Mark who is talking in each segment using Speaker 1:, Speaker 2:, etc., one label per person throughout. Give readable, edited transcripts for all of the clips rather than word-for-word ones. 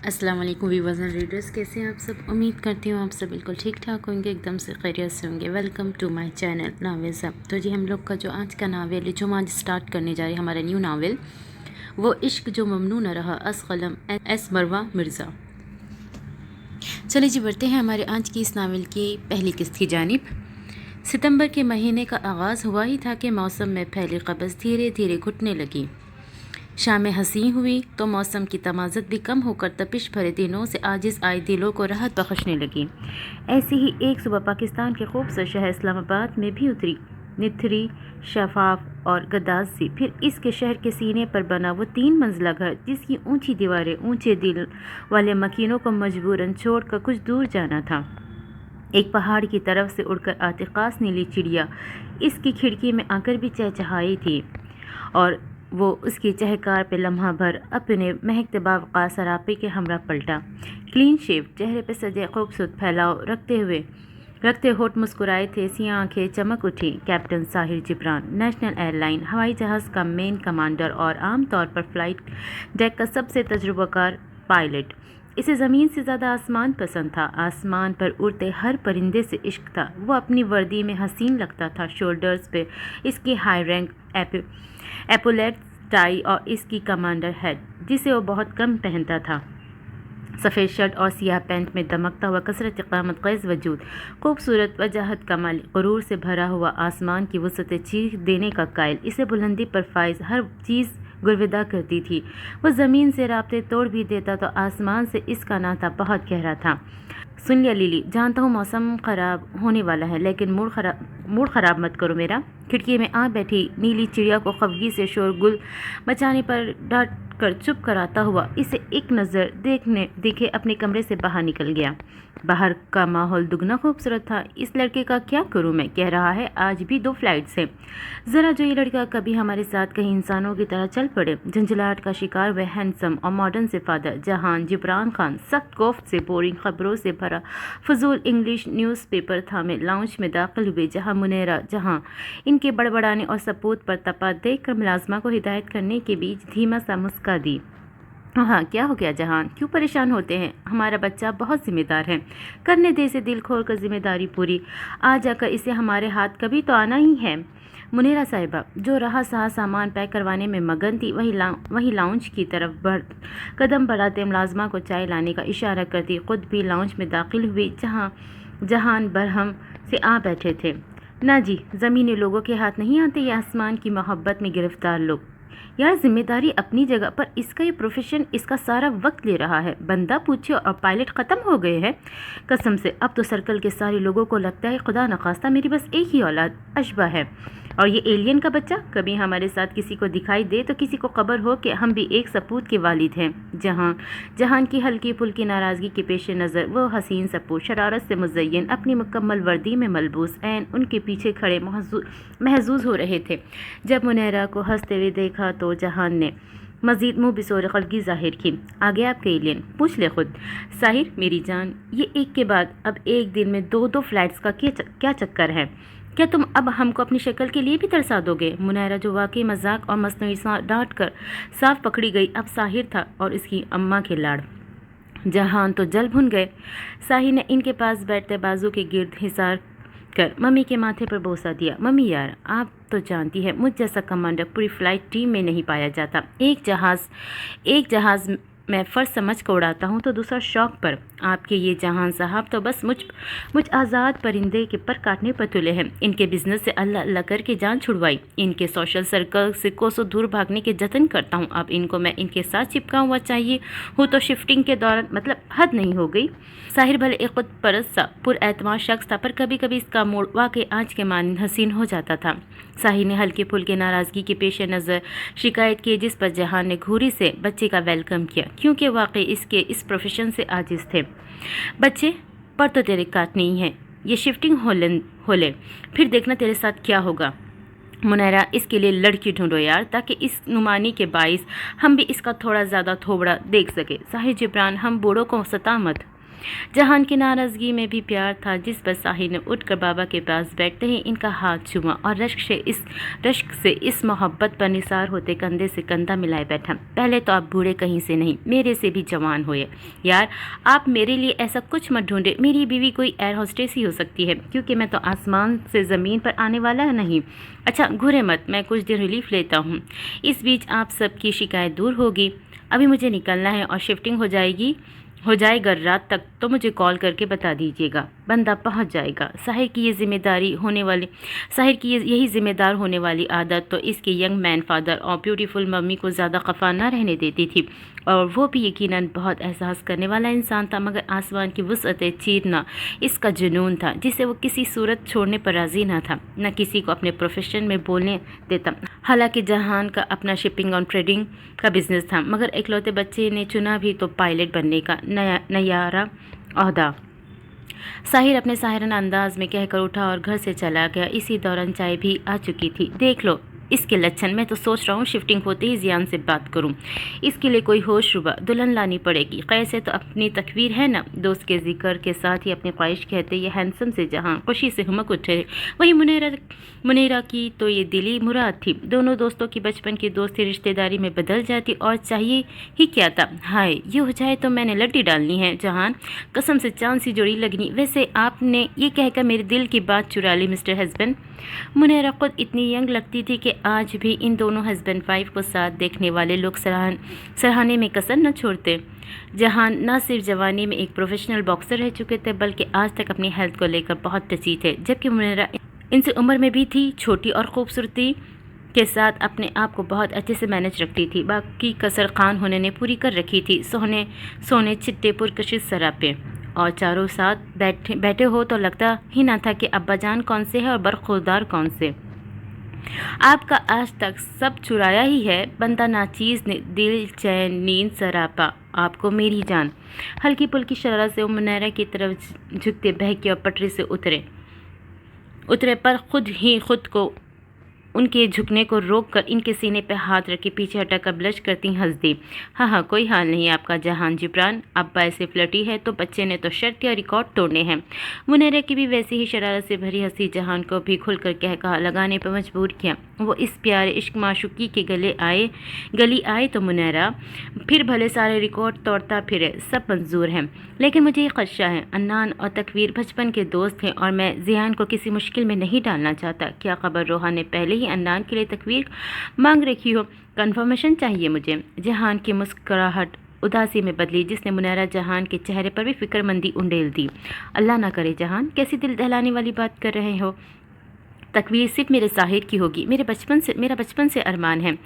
Speaker 1: السلام علیکم viewers and readers, کیسے ہیں آپ سب؟ امید کرتی ہوں آپ سب بالکل ٹھیک ٹھاک ہوں گے، ایک دم سے خیریت سے ہوں گے۔ Welcome to my channel novels اب۔ تو ہم لوگ کا جو آج کا ناول ہے، جو ہم آج اسٹارٹ کرنے جا رہے ہیں ہمارا نیو ناول، وہ عشق جو ممنوع نہ رہا، از قلم ایس مروہ مرزا۔ چلے بڑھتے ہیں ہمارے آج کی اس ناول کی پہلی قسط کی جانب۔ ستمبر کے مہینے کا آغاز ہوا ہی تھا کہ موسم میں پھیلی قبض دھیرے دھیرے گھٹنے لگی۔ شامیں حسین ہوئی تو موسم کی تمازت بھی کم ہو کر تپش بھرے دنوں سے عاجز آئے دلوں کو راحت بخشنے لگی۔ ایسی ہی ایک صبح پاکستان کے خوبصورت شہر اسلام آباد میں بھی اتری، نتھری، شفاف اور گداز سی۔ پھر اس کے شہر کے سینے پر بنا وہ 3 منزلہ گھر، جس کی اونچی دیواریں اونچے دل والے مکینوں کو مجبوراً چھوڑ کر کچھ دور جانا تھا۔ ایک پہاڑ کی طرف سے اڑ کر آتی خاص نیلی چڑیا اس کی کھڑکی میں آ کر بھی چہچہائی تھی، اور وہ اس کی چہکار پہ لمحہ بھر اپنے مہکتے باوقار سراپے کے ہمراہ پلٹا۔ کلین شیو، چہرے پہ سجے خوبصورت پھیلاؤ رکھتے ہونٹ مسکرائے تھے، سیاہ آنکھیں چمک اٹھی۔ کیپٹن ساحر جبران، نیشنل ایئر لائن ہوائی جہاز کا مین کمانڈر اور عام طور پر فلائٹ ڈیک کا سب سے تجربہ کار پائلٹ۔ اسے زمین سے زیادہ آسمان پسند تھا۔ آسمان پر اڑتے ہر پرندے سے عشق تھا۔ وہ اپنی وردی میں حسین لگتا تھا۔ شولڈرز پہ اس کی ہائی رینک ایپولیٹ ٹائی اور اس کی کمانڈر ہیٹ، جسے وہ بہت کم پہنتا تھا، سفید شرٹ اور سیاہ پینٹ میں دمکتا ہوا کثرت قامت خیز وجود، خوبصورت وجاہت کمال، غرور سے بھرا ہوا، آسمان کی وسعتیں چیخ دینے کا قائل، اسے بلندی پر فائز ہر چیز گرویدہ کرتی تھی۔ وہ زمین سے رابطے توڑ بھی دیتا تو آسمان سے اس کا ناطہ بہت گہرا تھا۔ سن لیا لیلی، جانتا ہوں موسم خراب ہونے والا ہے، لیکن موڈ خراب مت کرو میرا۔ کھڑکی میں آ بیٹھی نیلی چڑیا کو خفگی سے شور گل مچانے پر ڈانٹ کر چپ کراتا ہوا اسے ایک نظر دیکھے اپنے کمرے سے باہر نکل گیا۔ باہر کا ماحول دگنا خوبصورت تھا۔ اس لڑکے کا کیا کروں میں، کہہ رہا ہے آج بھی 2 فلائٹس ہیں۔ ذرا جو یہ لڑکا کبھی ہمارے ساتھ کہیں انسانوں کی طرح چل پڑے۔ جھنجھلاہٹ کا شکار ہوئے ہینڈسم اور ماڈرن سے فادر جہان جبران خان سخت کوفت سے بورنگ خبروں سے بھرا فضول انگلش نیوز پیپر تھامے لاؤنج میں داخل ہوئے، جہاں منیرا جہاں ان کے بڑبڑانے اور سپوت پر تپا دیکھ کر ملازمہ کو ہدایت کرنے کے بیچ دھیما سا مسکا دی۔ ہاں کیا ہو گیا جہان، کیوں پریشان ہوتے ہیں؟ ہمارا بچہ بہت ذمہ دار ہے، کرنے دے اسے دل کھول کر ذمہ داری پوری، آ جا کر اسے ہمارے ہاتھ کبھی تو آنا ہی ہے۔ منیرا صاحبہ، جو رہا سہا سامان پیک کروانے میں مگن تھی، وہی لاؤنج کی طرف قدم بڑھاتے ملازمہ کو چائے لانے کا اشارہ کرتی خود بھی لاؤنج میں داخل ہوئی، جہاں جہان برہم سے آ بیٹھے تھے۔ نہ جی، زمینی لوگوں کے ہاتھ نہیں آتے یہ آسمان کی محبت میں گرفتار لوگ۔ یار ذمہ داری اپنی جگہ پر، اس کا یہ پروفیشن اس کا سارا وقت لے رہا ہے۔ بندہ پوچھے اور پائلٹ ختم ہو گئے ہیں؟ قسم سے اب تو سرکل کے سارے لوگوں کو لگتا ہے خدا نخواستہ میری بس ایک ہی اولاد اشبہ ہے، اور یہ ایلین کا بچہ کبھی ہمارے ساتھ کسی کو دکھائی دے تو کسی کو خبر ہو کہ ہم بھی ایک سپوت کے والد ہیں۔ جہان کی ہلکی پھلکی ناراضگی کے پیش نظر وہ حسین سپوت شرارت سے مزین اپنی مکمل وردی میں ملبوس عین ان کے پیچھے کھڑے محظوظ ہو رہے تھے۔ جب منیرا کو ہنستے ہوئے دیکھا تو جہان نے مزید منہ بسور خفگی ظاہر کی۔ آگے آپ کے ایلین، پوچھ لے خود۔ ساحر میری جان، یہ ایک کے بعد اب ایک دن میں 2 فلائٹس کا کیا چکر ہے؟ کیا تم اب ہم کو اپنی شکل کے لیے بھی ترسا دو گے؟ منیرا جو واقعی مذاق اور مصنوعی ڈانٹ کر صاف پکڑی گئی، اب ساحر تھا اور اس کی اماں کے لاڑ جہان تو جل بھن گئے۔ ساحر نے ان کے پاس بیٹھتے بازو کے گرد حصار کر ممی کے ماتھے پر بوسہ دیا۔ ممی یار، آپ تو جانتی ہے مجھ جیسا کمانڈر پوری فلائٹ ٹیم میں نہیں پایا جاتا۔ ایک جہاز میں فرض سمجھ کر اڑاتا ہوں تو دوسرا شوق پر۔ آپ کے یہ جہان صاحب تو بس مجھ آزاد پرندے کے پر کاٹنے پر تلے ہیں۔ ان کے بزنس سے اللہ اللہ کر کے جان چھڑوائی، ان کے سوشل سرکل سے کوسوں دور بھاگنے کے جتن کرتا ہوں۔ اب ان کو میں ان کے ساتھ چپکا ہوا چاہیے ہوں تو شفٹنگ کے دوران، مطلب حد نہیں ہو گئی؟ ساحر بھلے ایک خود پرست سا پر اعتماد شخص تھا، پر کبھی کبھی اس کا موڈ واقعی آج کے مانند حسین ہو جاتا تھا۔ ساحر نے ہلکے پھلکے ناراضگی کے پیش نظر شکایت کی، جس پر جہان نے گھوری سے بچے کا ویلکم کیا، کیونکہ واقعی اس پروفیشن سے عاجز تھے۔ بچے، پر تو تیرے کاٹ نہیں ہے، یہ شفٹنگ ہو لے، پھر دیکھنا تیرے ساتھ کیا ہوگا۔ منیرا، اس کے لیے لڑکی ڈھونڈو یار، تاکہ اس نمانی کے باعث ہم بھی اس کا تھوڑا زیادہ تھوبڑا دیکھ سکے۔ ساحر جبران، ہم بوڑھوں کو ستا مت۔ जहान की नाराज़गी में भी प्यार था, जिस पर साहिर ने उठकर बाबा के पास बैठते ही इनका हाथ छुआ और रश्क से इस मोहब्बत पर निसार होते कंधे से कंधा मिलाए बैठा। पहले तो आप बूढ़े कहीं से नहीं, मेरे से भी जवान हुए। यार आप मेरे लिए ऐसा कुछ मत ढूंढे, मेरी बीवी कोई एयर होस्टेस ही हो सकती है, क्योंकि मैं तो आसमान से ज़मीन पर आने वाला नहीं। अच्छा घूरे मत, मैं कुछ दिन रिलीफ लेता हूँ, इस बीच आप सबकी शिकायत दूर होगी। अभी मुझे निकलना है और शिफ्टिंग हो जाएगा रात तक, तो मुझे कॉल करके बता दीजिएगा, बंदा पहुंच जाएगा। साहिर की यही जिम्मेदार होने वाली आदत तो इसके यंग मैन फादर और ब्यूटीफुल मम्मी को ज़्यादा खफा ना रहने देती थी, और वो भी यकीनन बहुत एहसास करने वाला इंसान था, मगर आसमान की वुसअतें चीरना इसका जुनून था, जिसे वो किसी सूरत छोड़ने पर राज़ी ना था, न किसी को अपने प्रोफेशन में बोलने देता। हालांकि जहान का अपना शिपिंग और ट्रेडिंग का बिजनेस था, मगर इकलौते बच्चे ने चुना भी तो पायलट बनने का नयारा ओहदा। साहिर अपने साहिराना अंदाज में कहकर उठा और घर से चला गया। इसी दौरान चाय भी आ चुकी थी। देख लो इसके लक्षण, मैं तो सोच रहा हूँ शिफ्टिंग होते ही जियान से बात करूँ, इसके लिए कोई होश रुबा दुल्हन लानी पड़ेगी। कैसे तो अपनी तकवीर है ना। दोस्त के जिक्र के साथ ही अपनी ख्वाहिश कहते ये हैंडसम से जहां खुशी से हुमक उठे। वही मुनेरा की तो ये दिली मुराद थी। दोनों दोस्तों की बचपन की दोस्ती रिश्तेदारी में बदल जाती, और चाहिए ही क्या था। हाय ये हो जाए तो मैंने लड्डी डालनी है जहान, कसम से चांद सी जोड़ी लगनी। वैसे आपने ये कहकर मेरे दिल की बात चुरा ली मिस्टर हस्बैंड। मुनेरा खुद इतनी यंग लगती थी कि आज भी इन दोनों हस्बैंड वाइफ को साथ देखने वाले लोग सराहने में कसर न छोड़ते। जहान न सिर्फ जवानी में एक प्रोफेशनल बॉक्सर रह चुके थे, बल्कि आज तक अपनी हेल्थ को लेकर बहुत टची थे, जबकि मुनेरा इनसे उम्र में भी थी छोटी और खूबसूरती के साथ अपने आप को बहुत अच्छे से मैनेज रखती थी। बाकी कसर खान होने ने पूरी कर रखी थी। सोने चिट्टे पुरकशिश सरापे और चारों साथ बैठे हो तो लगता ही ना था कि अब्बा जान कौन से है और बरखुरदार कौन से। आपका आज तक सब चुराया ही है। बंदा नाचीज़ ने दिल चैन नींद सरापा आपको मेरी जान। हल्की पुल्की शरारत से मुनेरा की तरफ झुकते बहके और पटरी से उतरे पर खुद को उनके झुकने को रोककर इनके सीने पर हाथ रखे पीछे हटाकर ब्लश करती हंस दी। हाँ कोई हाल नहीं आपका जहान जिब्रान, अब्बा ऐसे फ्लटी है तो बच्चे ने तो शर्त या रिकॉर्ड तोड़ने हैं। मुनेरा की भी वैसी ही शरारत से भरी हंसी जहान को भी खुलकर कहा लगाने पर मजबूर किया। वो इस प्यारे इश्क माशुकी के गली आए तो मुनेरा फिर भले सारे रिकॉर्ड तोड़ता फिरे, सब मंजूर है, लेकिन मुझे ये खदशा है। अन्नान और तकवीर बचपन के दोस्त हैं और मैं जियान को किसी मुश्किल में नहीं डालना चाहता। क्या खबर रोहा ने पहले ही अन्नान के लिए तकवीर मांग रखी हो? कंफर्मेशन चाहिए मुझे। जहान की मुस्कुराहट उदासी में बदली, जिसने मुनेरा जहान के चेहरे पर भी फिक्रमंदी उंडेल दी। अल्लाह ना करे जहान, कैसी दिल दहलाने वाली बात कर रहे हो। तकवीर सिर्फ मेरे साहिर की होगी, मेरा बचपन से अरमान है,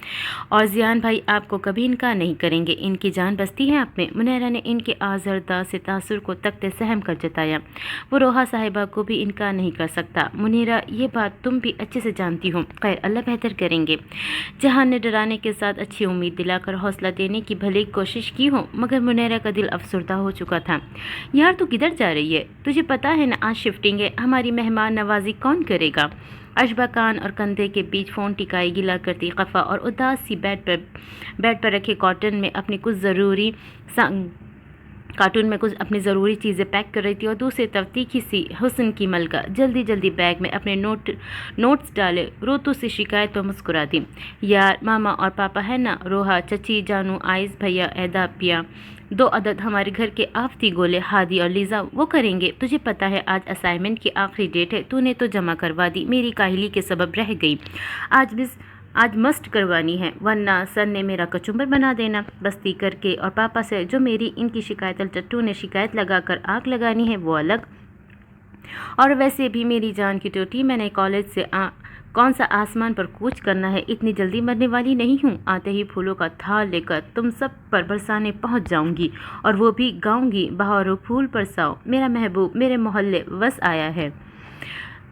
Speaker 1: और जियान भाई आपको कभी इनकार नहीं करेंगे। इनकी जान बसती है आप में। मुनेरा ने इनके आज़रदा से तासुर को तख्ते सहम कर जताया। वो रोहा साहिबा को भी इनकार नहीं कर सकता। मुनेरा ये बात तुम भी अच्छे से जानती हो। खैर अल्लाह बेहतर करेंगे। जहान ने डराने के साथ अच्छी उम्मीद दिलाकर हौसला देने की भले कोशिश की हो, मगर मुनेरा का दिल अफसरदा हो चुका था। यार तू किधर जा रही है? तुझे पता है ना आज शिफ्टिंग है, हमारी मेहमान नवाजी कौन करेगा? अशबा कान और कंधे के बीच फ़ोन टिकाई गिला करती खफा और उदास सी बेड पर रखे कार्टून में अपनी ज़रूरी चीज़ें पैक कर रही थी, और दूसरी तरफ तीखी सी हुस्न की मलका जल्दी बैग में अपने नोट्स डाले रोतू से शिकायत पर मुस्कुरा दी। यार मामा और पापा है ना, रोहा चची जानू आइस भैया ऐदा पिया 2 अदद हमारे घर के आफती गोले हादी और लीज़ा वो करेंगे। तुझे पता है आज असाइनमेंट की आखिरी डेट है, तूने तो जमा करवा दी, मेरी काहली के सबब रह गई। आज मस्ट करवानी है, वरना सर ने मेरा कचुम्बर बना देना। बस्ती करके और पापा से जो मेरी इनकी शिकायत चट्टू ने शिकायत लगाकर आग लगानी है वो अलग। और वैसे भी मेरी जान की टोटी, मैंने कॉलेज से कौन सा आसमान पर कूच करना है, इतनी जल्दी मरने वाली नहीं हूँ। आते ही फूलों का थाल लेकर तुम सब पर बरसाने पहुँच जाऊँगी, और वो भी गाऊँगी बहारो फूल बरसाओ, मेरा महबूब मेरे मोहल्ले बस आया है।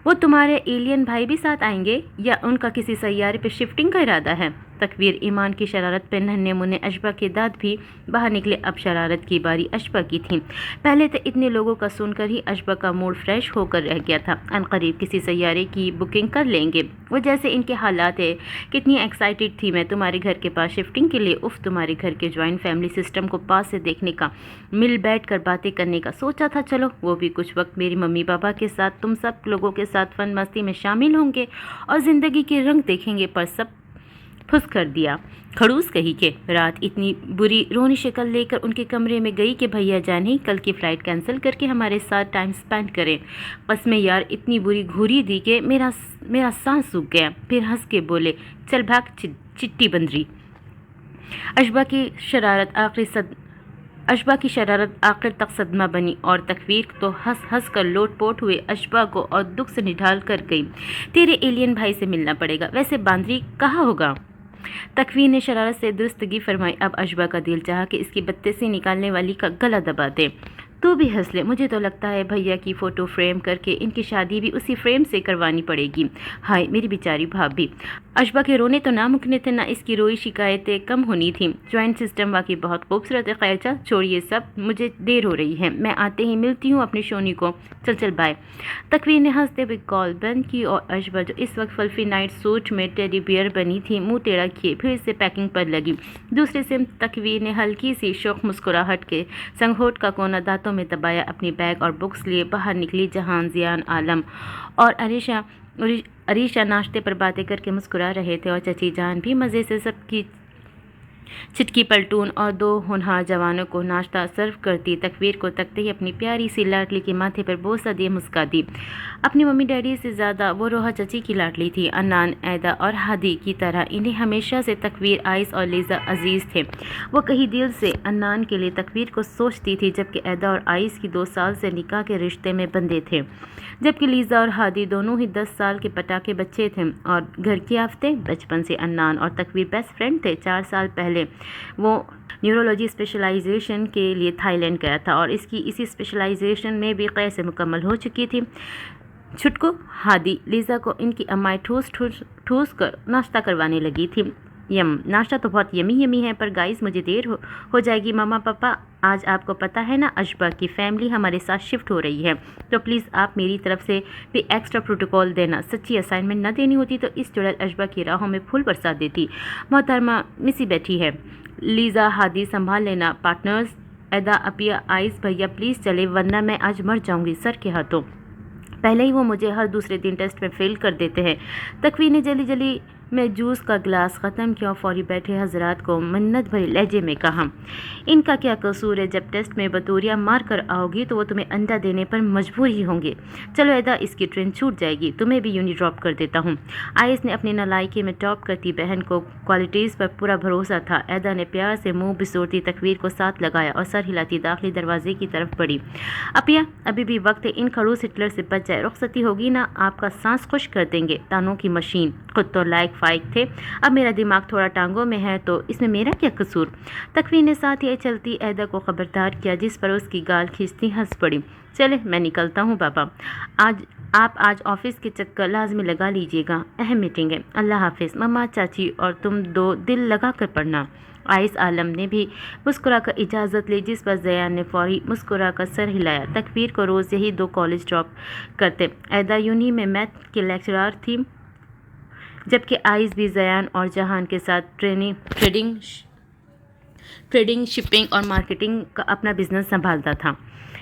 Speaker 1: वो तुम्हारे एलियन भाई भी साथ आएंगे या उनका किसी सैयारे पे शिफ्टिंग का इरादा है? تکویر ایمان کی شرارت پہ ننھے منھے اشبا کے دانت بھی باہر نکلے۔ اب شرارت کی باری اشبا کی تھی۔ پہلے تو اتنے لوگوں کا سن کر ہی اشبا کا موڈ فریش ہو کر رہ گیا تھا۔ عنقریب کسی سیارے کی بکنگ کر لیں گے، وہ جیسے ان کے حالات ہے۔ کتنی ایکسائٹیڈ تھی میں تمہارے گھر کے پاس شفٹنگ کے لیے۔ اف، تمہارے گھر کے جوائنٹ فیملی سسٹم کو پاس سے دیکھنے کا، مل بیٹھ کر باتیں کرنے کا سوچا تھا۔ چلو وہ بھی کچھ وقت میری ممی پاپا کے ساتھ، تم سب لوگوں کے ساتھ فن مستی میں شامل ہوں گے اور زندگی کے رنگ دیکھیں گے، پر سب پھس کر دیا۔ کھڑوس کہی کہ رات اتنی بری رونی شکل لے کر ان کے کمرے میں گئی کہ بھیا جان ہی کل کی فلائٹ کینسل کر کے ہمارے ساتھ ٹائم سپینڈ کریں۔ قسم یار اتنی بری گھوری دی کہ میرا سانس سوکھ گیا۔ پھر ہنس کے بولے، چل بھاگ چٹی بندری۔ اشبا کی شرارت آخر تک صدمہ بنی اور تکویر تو ہنس ہنس کر لوٹ پوٹ ہوئے اشبا کو اور دکھ سے نڈال کر گئی۔ تیرے ایلین بھائی سے ملنا پڑے گا، ویسے باندری کہاں ہوگا؟ تکویر نے شرارت سے درستگی فرمائی۔ اب اشبا کا دل چاہا کہ اس کی بدتمیزی نکالنے والی کا گلا دبا دے۔ تو بھی ہنس لے، مجھے تو لگتا ہے بھیا کی فوٹو فریم کر کے ان کی شادی بھی اسی فریم سے کروانی پڑے گی۔ ہائے میری بیچاری بھابھی۔ اشبا کے رونے تو نہ مکنے تھے، نہ اس کی روئی شکایتیں کم ہونی تھیں۔ جوائنٹ سسٹم واقعی بہت خوبصورت ہے۔ خیر چل چھوڑیے سب، مجھے دیر ہو رہی ہے، میں آتے ہی ملتی ہوں اپنی شونی کو۔ چل بائے۔ تکویر نے ہنستے ہوئے کال بند کی اور اشبا جو اس وقت فلفی نائٹ سوٹ میں ٹیڈی بیئر بنی تھی، منہ ٹیڑھا کیے پھر سے پیکنگ پر لگی۔ دوسری سمت تکویر نے ہلکی سی شوق مسکراہٹ کے سنگ ہونٹ کا کونا دانتوں میں دبایا، اپنی بیگ اور بکس لیے باہر نکلی۔ جہان، زیان، عالم اور عریشہ ناشتے پر باتیں کر کے مسکرا رہے تھے اور چچی جان بھی مزے سے سب کی چھٹکی پلٹون اور 2 ہونہار جوانوں کو ناشتہ سرو کرتی۔ تکویر کو تکتے ہی اپنی پیاری سی لاڈلی کے ماتھے پر بوسہ دیے مسکا دی۔ اپنی ممی ڈیڈی سے زیادہ وہ روحا چچی کی لاڈلی تھی۔ انان، ایدا اور ہادی کی طرح انہیں ہمیشہ سے تکویر، آئس اور لیزا عزیز تھے۔ وہ کہیں دل سے انان کے لیے تکویر کو سوچتی تھی، جبکہ ایدا اور آئس کی 2 سال سے نکاح کے رشتے میں بندھے تھے، جبکہ لیزا اور ہادی دونوں ہی 10 سال کے پٹاخے بچے تھے اور گھر کی آفتیں۔ بچپن سے انان اور تکویر بیسٹ فرینڈ تھے۔ 4 سال پہلے وہ نیورولوجی اسپیشلائزیشن کے لیے تھائی لینڈ گیا تھا اور اس کی اسی اسپیشلائزیشن میں بھی خیر سے مکمل ہو چکی تھی۔ چھٹکو ہادی لیزا کو ان کی امائی ٹھوس کر ناشتہ کروانے لگی تھی۔ ناشتہ تو بہت یمی ہے، پر گائز مجھے دیر ہو جائے گی۔ ماما پاپا، آج آپ کو پتہ ہے نا اشبا کی فیملی ہمارے ساتھ شفٹ ہو رہی ہے، تو پلیز آپ میری طرف سے بھی ایکسٹرا پروٹوکول دینا۔ سچی اسائنمنٹ نہ دینی ہوتی تو اس چڑیل اشبا کی راہوں میں پھول برسا دیتی۔ محترمہ مسی بیٹھی ہے، لیزا ہادی سنبھال لینا پارٹنرز۔ ایدا، اپیا، آئس بھیا پلیز چلے ورنہ میں آج مر جاؤں گی سر کے ہاتھوں۔ پہلے ہی وہ مجھے ہر دوسرے دن ٹیسٹ میں فیل کر دیتے ہیں۔ تکویر نے جلدی میں جوس کا گلاس ختم کیا اور فوری بیٹھے حضرات کو منت بھرے لہجے میں کہا، ان کا کیا قصور ہے؟ جب ٹیسٹ میں بطوریہ مار کر آؤ گی تو وہ تمہیں انڈا دینے پر مجبور ہی ہوں گے۔ چلو ایدا، اس کی ٹرین چھوٹ جائے گی، تمہیں بھی یونی ڈراپ کر دیتا ہوں۔ آئس نے اپنی نالائکی میں ٹاپ کرتی بہن کو کوالٹیز پر پورا بھروسہ تھا۔ ایدا نے پیار سے منہ بسوڑتی تکویر کو ساتھ لگایا اور سر ہلاتی داخلی دروازے کی طرف بڑھی۔ اپیا، ابھی بھی وقت ہے، ان کھڑوس ہٹلر سے بچ جائے، رخصتی ہوگی نا آپ کا سانس خوش کر دیں گے۔ تانوں کی مشین، خود تو لائق فائق تھے، اب میرا دماغ تھوڑا ٹانگوں میں ہے تو اس میں میرا کیا قصور؟ تکویر نے ساتھ ہی چلتی ایدا کو خبردار کیا، جس پر اس کی گال کھینچتی ہنس پڑی۔ چلے میں نکلتا ہوں بابا، آپ آج آفس کے چکر لازمی لگا لیجیے گا، اہم میٹنگ ہے۔ اللہ حافظ مما، چاچی اور تم 2 دل لگا کر پڑھنا۔ آئس عالم نے بھی مسکرا کر اجازت لی، جس پر زیان نے فوری مسکرا کر سر ہلایا۔ تکویر کو روز یہی 2 کالج ڈراپ کرتے۔ ایدا یونی میں میتھ کی لیکچرار تھی، جبکہ آئس بھی زیان اور جہان کے ساتھ ٹریڈنگ، شپنگ اور مارکیٹنگ کا اپنا بزنس سنبھالتا تھا۔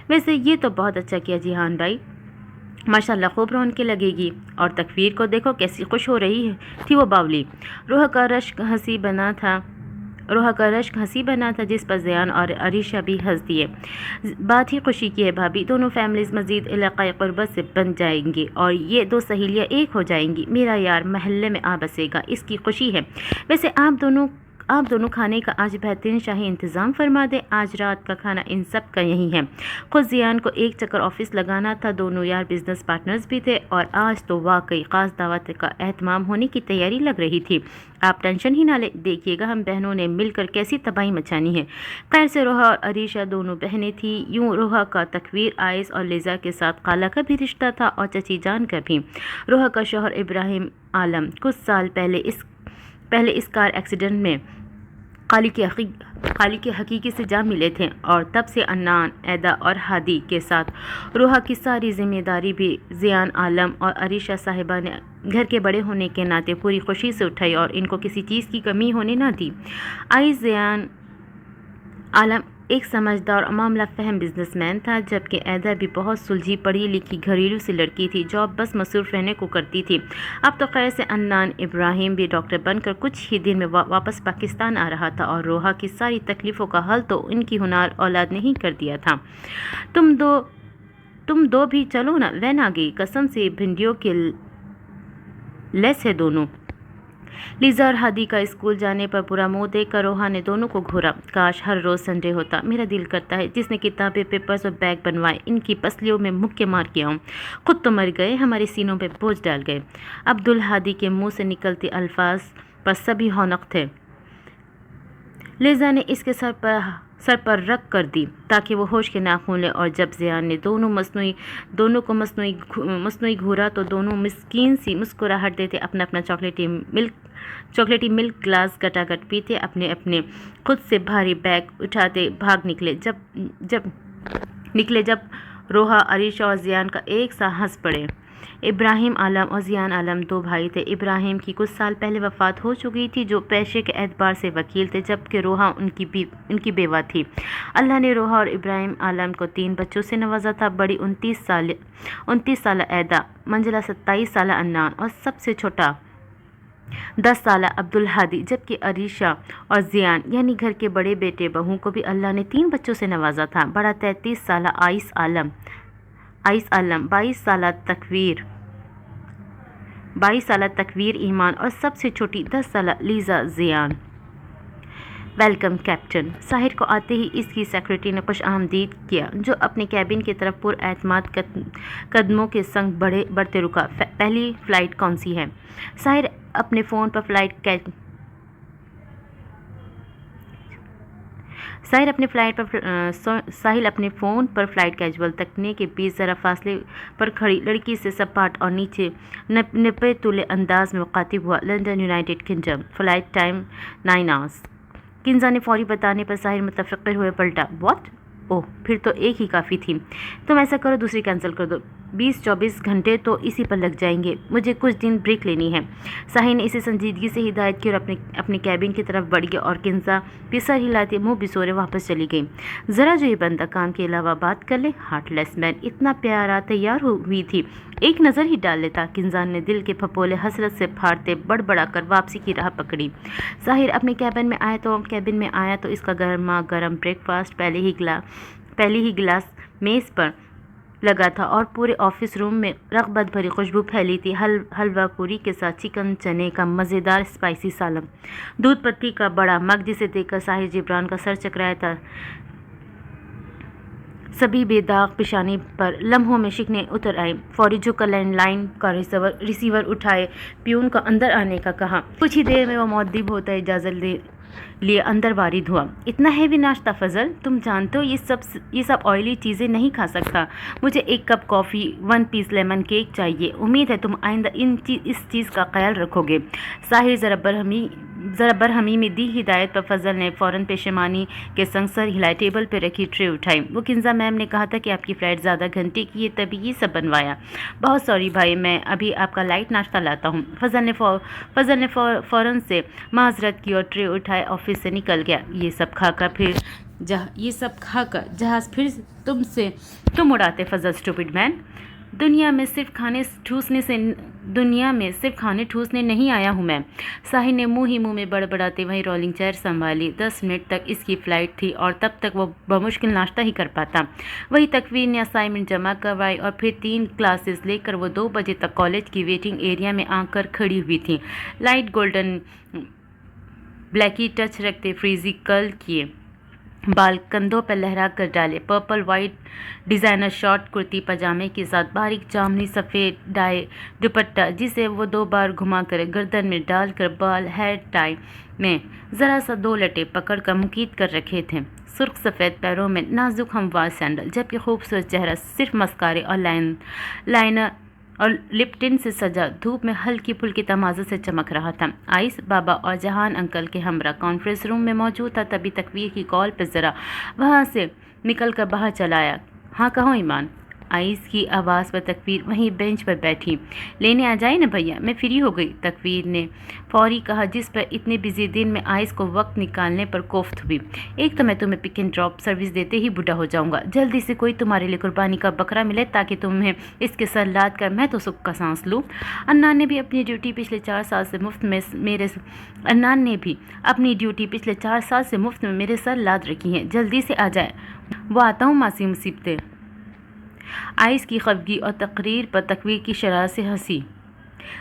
Speaker 1: ویسے یہ تو بہت اچھا کیا جہان بھائی، ماشاءاللہ خوب رونقیں لگے گی۔ اور تکویر کو دیکھو کیسی خوش ہو رہی تھی وہ باولی۔ روح کا رشک ہنسی بنا تھا، جس پر زیان اور عریشہ بھی ہنس دیے۔ بات ہی خوشی کی ہے بھابھی، دونوں فیملیز مزید علاقۂ قربت سے بن جائیں گی اور یہ 2 سہیلیاں ایک ہو جائیں گی۔ میرا یار محلے میں آ بسے گا، اس کی خوشی ہے۔ ویسے آپ دونوں کھانے کا آج بہترین شاہی انتظام فرما دیں، آج رات کا کھانا ان سب کا یہی ہے۔ خود زیان کو ایک چکر آفس لگانا تھا، دونوں یار بزنس پارٹنرز بھی تھے اور آج تو واقعی خاص دعوت کا اہتمام ہونے کی تیاری لگ رہی تھی۔ آپ ٹینشن ہی نہ لیں، دیکھیے گا ہم بہنوں نے مل کر کیسی تباہی مچانی ہے۔ خیر سے روحا اور عریشہ دونوں بہنیں تھیں، یوں روحا کا تکویر، آئس اور لیزا کے ساتھ خالہ کا بھی رشتہ تھا اور چچی جان کا بھی۔ روحا کا شوہر ابراہیم عالم کچھ سال پہلے اس پہلے اس کار ایکسیڈنٹ میں خالق حقیقی سے جا ملے تھے، اور تب سے عدنان، ایدا اور ہادی کے ساتھ روحا کی ساری ذمہ داری بھی زیان عالم اور عریشہ صاحبہ نے گھر کے بڑے ہونے کے ناطے پوری خوشی سے اٹھائی اور ان کو کسی چیز کی کمی ہونے نہ دی۔ زیان عالم ایک سمجھدار اور معاملہ فہم بزنس مین تھا، جبکہ ایدا بھی بہت سلجھی پڑھی لکھی گھریلو سی لڑکی تھی جو اب بس مصروف رہنے کو کرتی تھی۔ اب تو خیر سے عدنان ابراہیم بھی ڈاکٹر بن کر کچھ ہی دن میں واپس پاکستان آ رہا تھا، اور روحا کی ساری تکلیفوں کا حل تو ان کی ہنار اولاد نے ہی کر دیا تھا۔ تم دو بھی چلو نا، وین آ گئی، قسم سے بھنڈیوں کے لیس ہے دونوں۔ لیزا اور ہادی کا اسکول جانے پر برا منہ دیکھ کر روحا نے دونوں کو گھورا۔ کاش ہر روز سنڈے ہوتا، میرا دل کرتا ہے جس نے کتابیں، پیپرز اور بیگ بنوائے ان کی پسلیوں میں مکے مار کے آؤں۔ خود تو مر گئے، ہمارے سینوں پہ بوجھ ڈال گئے۔ عبدالہادی کے منہ سے نکلتے الفاظ پر سبھی حونق تھے۔ لیزا نے اس کے سر پر رکھ کر دی تاکہ وہ ہوش کے ناخن لے، اور جب زیان نے دونوں کو مصنوعی گھورا تو دونوں مسکین سی مسکراہٹ دیتے اپنا چاکلیٹی ملک گلاس گٹاگٹ پیتے اپنے خود سے بھاری بیگ اٹھاتے بھاگ نکلے۔ جب روحا، عریشہ اور زیان کا ایک سا ہنس پڑے۔ ابراہیم عالم اور زیان عالم دو بھائی تھے۔ ابراہیم کی کچھ سال پہلے وفات ہو چکی تھی، جو پیشے کے اعتبار سے وکیل تھے، جبکہ روحا ان کی بیوہ تھی۔ اللہ نے روحا اور ابراہیم عالم کو 3 بچوں سے نوازا تھا۔ بڑی 29 سالہ ایدا، منجلہ 27 سالہ عدنان اور سب سے چھوٹا 10 سالہ عبدالہادی، جبکہ عریشہ اور زیان یعنی گھر کے بڑے بیٹے بہو کو بھی اللہ نے 3 بچوں سے نوازا تھا۔ بڑا 33 سالہ آئس عالم، 22 سالہ تکویر ایمان اور سب سے چھوٹی 10 سالہ Liza Zayan. Welcome captain. Sahir کو آتے ہی اس کی سیکرٹری نے خوش آمدید کیا، جو اپنے کیبن کی طرف پر اعتماد قدموں کے سنگ بڑھتے رکا۔ پہلی فلائٹ کون سی ہے؟ ساحر اپنے فون پر فلائٹ کیجول تکنے کے بیچ ذرا فاصلے پر کھڑی لڑکی سے سپاٹ اور نیچے نپے تلے انداز میں مخاطب ہوا۔ London, United kingdom, flight time 9 hours۔ Kinza نے فوری بتانے پر ساحر متفکر ہوئے پلٹا۔ واٹ؟ اوہ، پھر تو ایک ہی کافی تھی۔ تم ایسا کرو، دوسری کینسل کر دو، 20-24 گھنٹے تو اسی پر لگ جائیں گے، مجھے کچھ دن بریک لینی ہے۔ ساحر نے اسے سنجیدگی سے ہدایت کی اور اپنے کیبن کی طرف بڑھ گیا، اور کنزا بھی سر ہلاتے منہ بسورے واپس چلی گئی۔ ذرا جو یہ بندہ کام کے علاوہ بات کر لے، ہارٹ لیس مین، اتنا پیارا تیار ہوئی تھی، ایک نظر ہی ڈال لیتا۔ کنزا نے دل کے پھپولے حسرت سے پھاڑتے بڑبڑا کر واپسی کی راہ پکڑی۔ ساحر اپنے کیبن میں آیا تو اس کا گرما گرم بریک فاسٹ پہلی ہی گلاس میز پر لگا تھا، اور پورے آفس روم میں رغبت بھری خوشبو پھیلی تھی۔ حلوہ پوری کے ساتھ چکن، چنے کا مزیدار اسپائسی سالن، دودھ پتی کا بڑا مگ جسے دیکھ کر ساحر جبران کا سر چکرایا تھا۔ سبھی بے داغ پیشانی پر لمحوں میں شکنیں اتر آئیں۔ فوری جھک کر لینڈ لائن کا ریسیور اٹھائے، پیون کو اندر آنے کا کہا۔ کچھ ہی دیر میں وہ مؤدب ہوتا اجازت لیے اندر وارد ہوا۔ اتنا ہیوی ناشتہ فضل، تم جانتے ہو یہ سب آئلی چیزیں نہیں کھا سکتا۔ مجھے 1 کپ کافی، 1 پیس لیمن کیک چاہیے۔ امید ہے تم آئندہ اس چیز کا خیال رکھو گے۔ ساحر ذرا برہمی میں دی ہدایت پر فضل نے فوراً پشیمانی کے سنگ سر ہلائے، ٹیبل پہ رکھی ٹرے اٹھائی۔ وہ کنزا میم نے کہا تھا کہ آپ کی فلائٹ زیادہ گھنٹے کی ہے، تبھی یہ سب بنوایا۔ بہت سوری بھائی، میں ابھی آپ کا لائٹ ناشتہ لاتا ہوں۔ فضل نے فوراً سے معذرت کی اور ٹرے اٹھائے آفس سے نکل گیا۔ یہ سب کھا کر جہاز پھر تم اڑاتے فضل، اسٹوپڈ مین۔ دنیا میں صرف کھانے ٹھوسنے نہیں آیا ہوں میں۔ ساحر نے منہ میں بڑبڑاتے وہیں رولنگ چیئر سنبھالی۔ 10 منٹ تک اس کی فلائٹ تھی اور تب تک وہ بمشکل ناشتہ ہی کر پاتا۔ وہی تکویر نے اسائنمنٹ جمع کروائی اور پھر 3 کلاسز لے کر وہ 2 بجے تک کالج کی ویٹنگ ایریا میں آ کر کھڑی ہوئی تھی۔ لائٹ گولڈن بلیکی ٹچ رکھتے فریزی کرل کیے بال کندھوں پر لہرا کر ڈالے، پرپل وائٹ ڈیزائنر شارٹ کرتی پاجامے کے ساتھ باریک جامنی سفید ڈائی دوپٹہ جسے وہ 2 بار گھما کر گردن میں ڈال کر بال ہیئر ٹائی میں ذرا سا 2 لٹے پکڑ کر مقید کر رکھے تھے۔ سرخ سفید پیروں میں نازک ہموار سینڈل، جبکہ خوبصورت چہرہ صرف مسکارے اور और लिपटिन से सजा धूप में हल्की फुल्की तमाज़े से चमक रहा था। आइस बाबा और जहान अंकल के हमरा कॉन्फ्रेंस रूम में मौजूद था। तभी तकवीर की कॉल पर ज़रा वहाँ से निकल कर बाहर चला आया। हाँ कहो ईमान। आइस की आवाज़ पर तकवीर वहीं बेंच पर बैठी। लेने आ जाए ना भैया, मैं फ्री हो गई, तकवीर ने फौरी कहा, जिस पर इतने बिजी दिन में आइस को वक्त निकालने पर कोफ्त हुई। एक तो मैं तुम्हें पिक एंड ड्रॉप सर्विस देते ही बूढ़ा हो जाऊंगा। जल्दी से कोई तुम्हारे लिए कुर्बानी का बकरा मिले ताकि तुम्हें इसके सर लाद कर मैं तो सुख का सांस लूँ। अन्नान ने भी अपनी ड्यूटी पिछले 4 साल से मुफ्त में मेरे सर लाद रखी हैं। जल्दी से आ जाए। वो आता हूँ मासी मुसीबतें। आइस की खफगी और तकरीर पर तकवीर की शरारत से हंसी।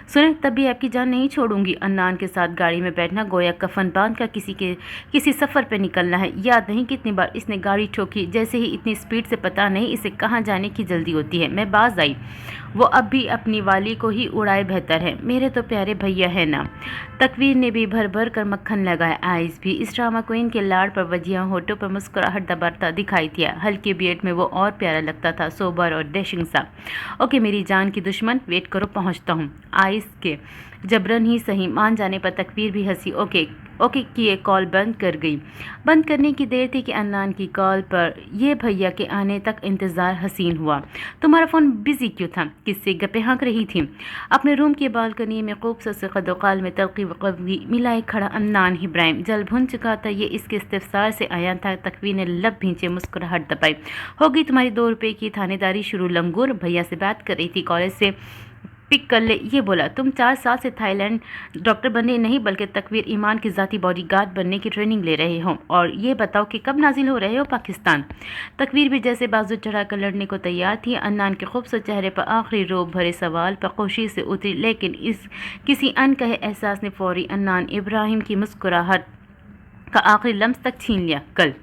Speaker 1: सुने, तभी आपकी जान नहीं छोड़ूंगी। अन्नान के साथ गाड़ी में बैठना गोया कफन बांध कर किसी सफ़र पर निकलना है। याद नहीं कितनी बार इसने गाड़ी ठोकी, जैसे ही इतनी स्पीड से पता नहीं इसे कहाँ जाने की जल्दी होती है। मैं बाज आई, वो अब भी अपनी वाली को ही उड़ाए बेहतर है। मेरे तो प्यारे भैया है ना। तकवीर ने भी भर भर कर मक्खन लगाया। आइस भी इस ड्रामा क्वीन के लाड़ पर वजिया होठों पर मुस्कुराहट दबाता दिखाई दिया। हल्के बियर्ड में वो और प्यारा लगता था, सोबर और डैशिंग सा। ओके मेरी जान की दुश्मन, वेट करो, पहुंचता हूँ। आइस के जबरन ही सही मान जाने पर तकवीर भी हंसी। ओके किए कॉल बंद कर गई। बंद करने की देर थी कि अन्नान की कॉल पर ये भैया के आने तक इंतज़ार हसीन हुआ। तुम्हारा फ़ोन बिजी क्यों था? किससे गप्पे हाँक रही थी? अपने रूम की बालकनी में खूबसूरत से कदोकाल में तलकी वक़वी मिलाए खड़ा अन्नान इब्राहिम जल भुन चुका था। ये इसके इस्तिफ़सार से आया था। तकवीर ने लब भींचे मुस्कुराहट दबाई। हो गई तुम्हारी 2 रुपये की थानेदारी शुरू लंगूर। भैया से बात कर रही थी, कॉलेज से पिक कर ले। ये बोला, तुम 4 साल से थाईलैंड डॉक्टर बनने नहीं बल्कि तकवीर ईमान की ज़ाती बॉडीगार्ड बनने की ट्रेनिंग ले रहे हो। और ये बताओ कि कब नाजिल हो रहे हो पाकिस्तान? तकवीर भी जैसे बाजू चढ़ाकर लड़ने को तैयार थी। अन्नान के खूबसूरत चेहरे पर आखिरी रोब भरे सवाल पर खुशी से उतरी, लेकिन इस किसी अनकहे एहसास ने फौरी अन्नान इब्राहिम की मुस्कुराहट का आखिरी लम्स तक छीन लिया। कल।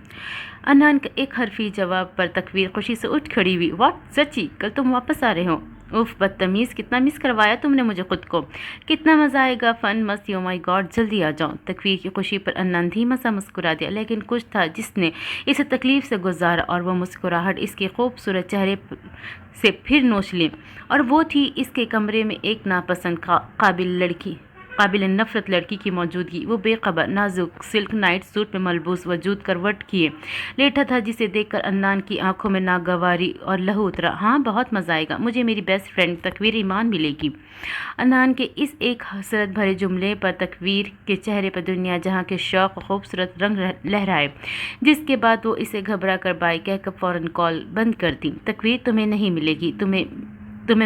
Speaker 1: अन्नान का एक हरफी जवाब पर तकवीर खुशी से उठ खड़ी हुई। व्हाट, सच्ची? कल तुम वापस आ रहे हो? उफ बदतमीज़, कितना मिस करवाया तुमने मुझे खुद को। कितना मज़ा आएगा, फन मस्ती, ओ माय गॉड, जल्दी आ जाओ। तकवीर की खुशी पर अन्नान धीमा सा मुस्कुरा दिया, लेकिन कुछ था जिसने इसे तकलीफ से गुजारा और वह मुस्कुराहट इसके खूबसूरत चेहरे से फिर नोच ली। और वो थी इसके कमरे में एक नापसंद काबिल नफरत लड़की की मौजूदगी। वो बेखबर नाजुक सिल्क नाइट सूट में मलबूस वजूद करवट किए लेटा था, जिसे देखकर अन्नान की आंखों में नागवारी और लहू उतरा। हाँ बहुत मज़ा आएगा, मुझे मेरी बेस्ट फ्रेंड तकवीर ईमान मिलेगी। अन्नान के इस एक हसरत भरे जुमले पर तकवीर के चेहरे पर दुनिया जहाँ के शौक खूबसूरत रंग लहराए, जिसके बाद वो इसे घबरा कर बाय कहकर फ़ौरन कॉल बंद कर दी। तकवीर तुम्हें नहीं मिलेगी, तुम्हें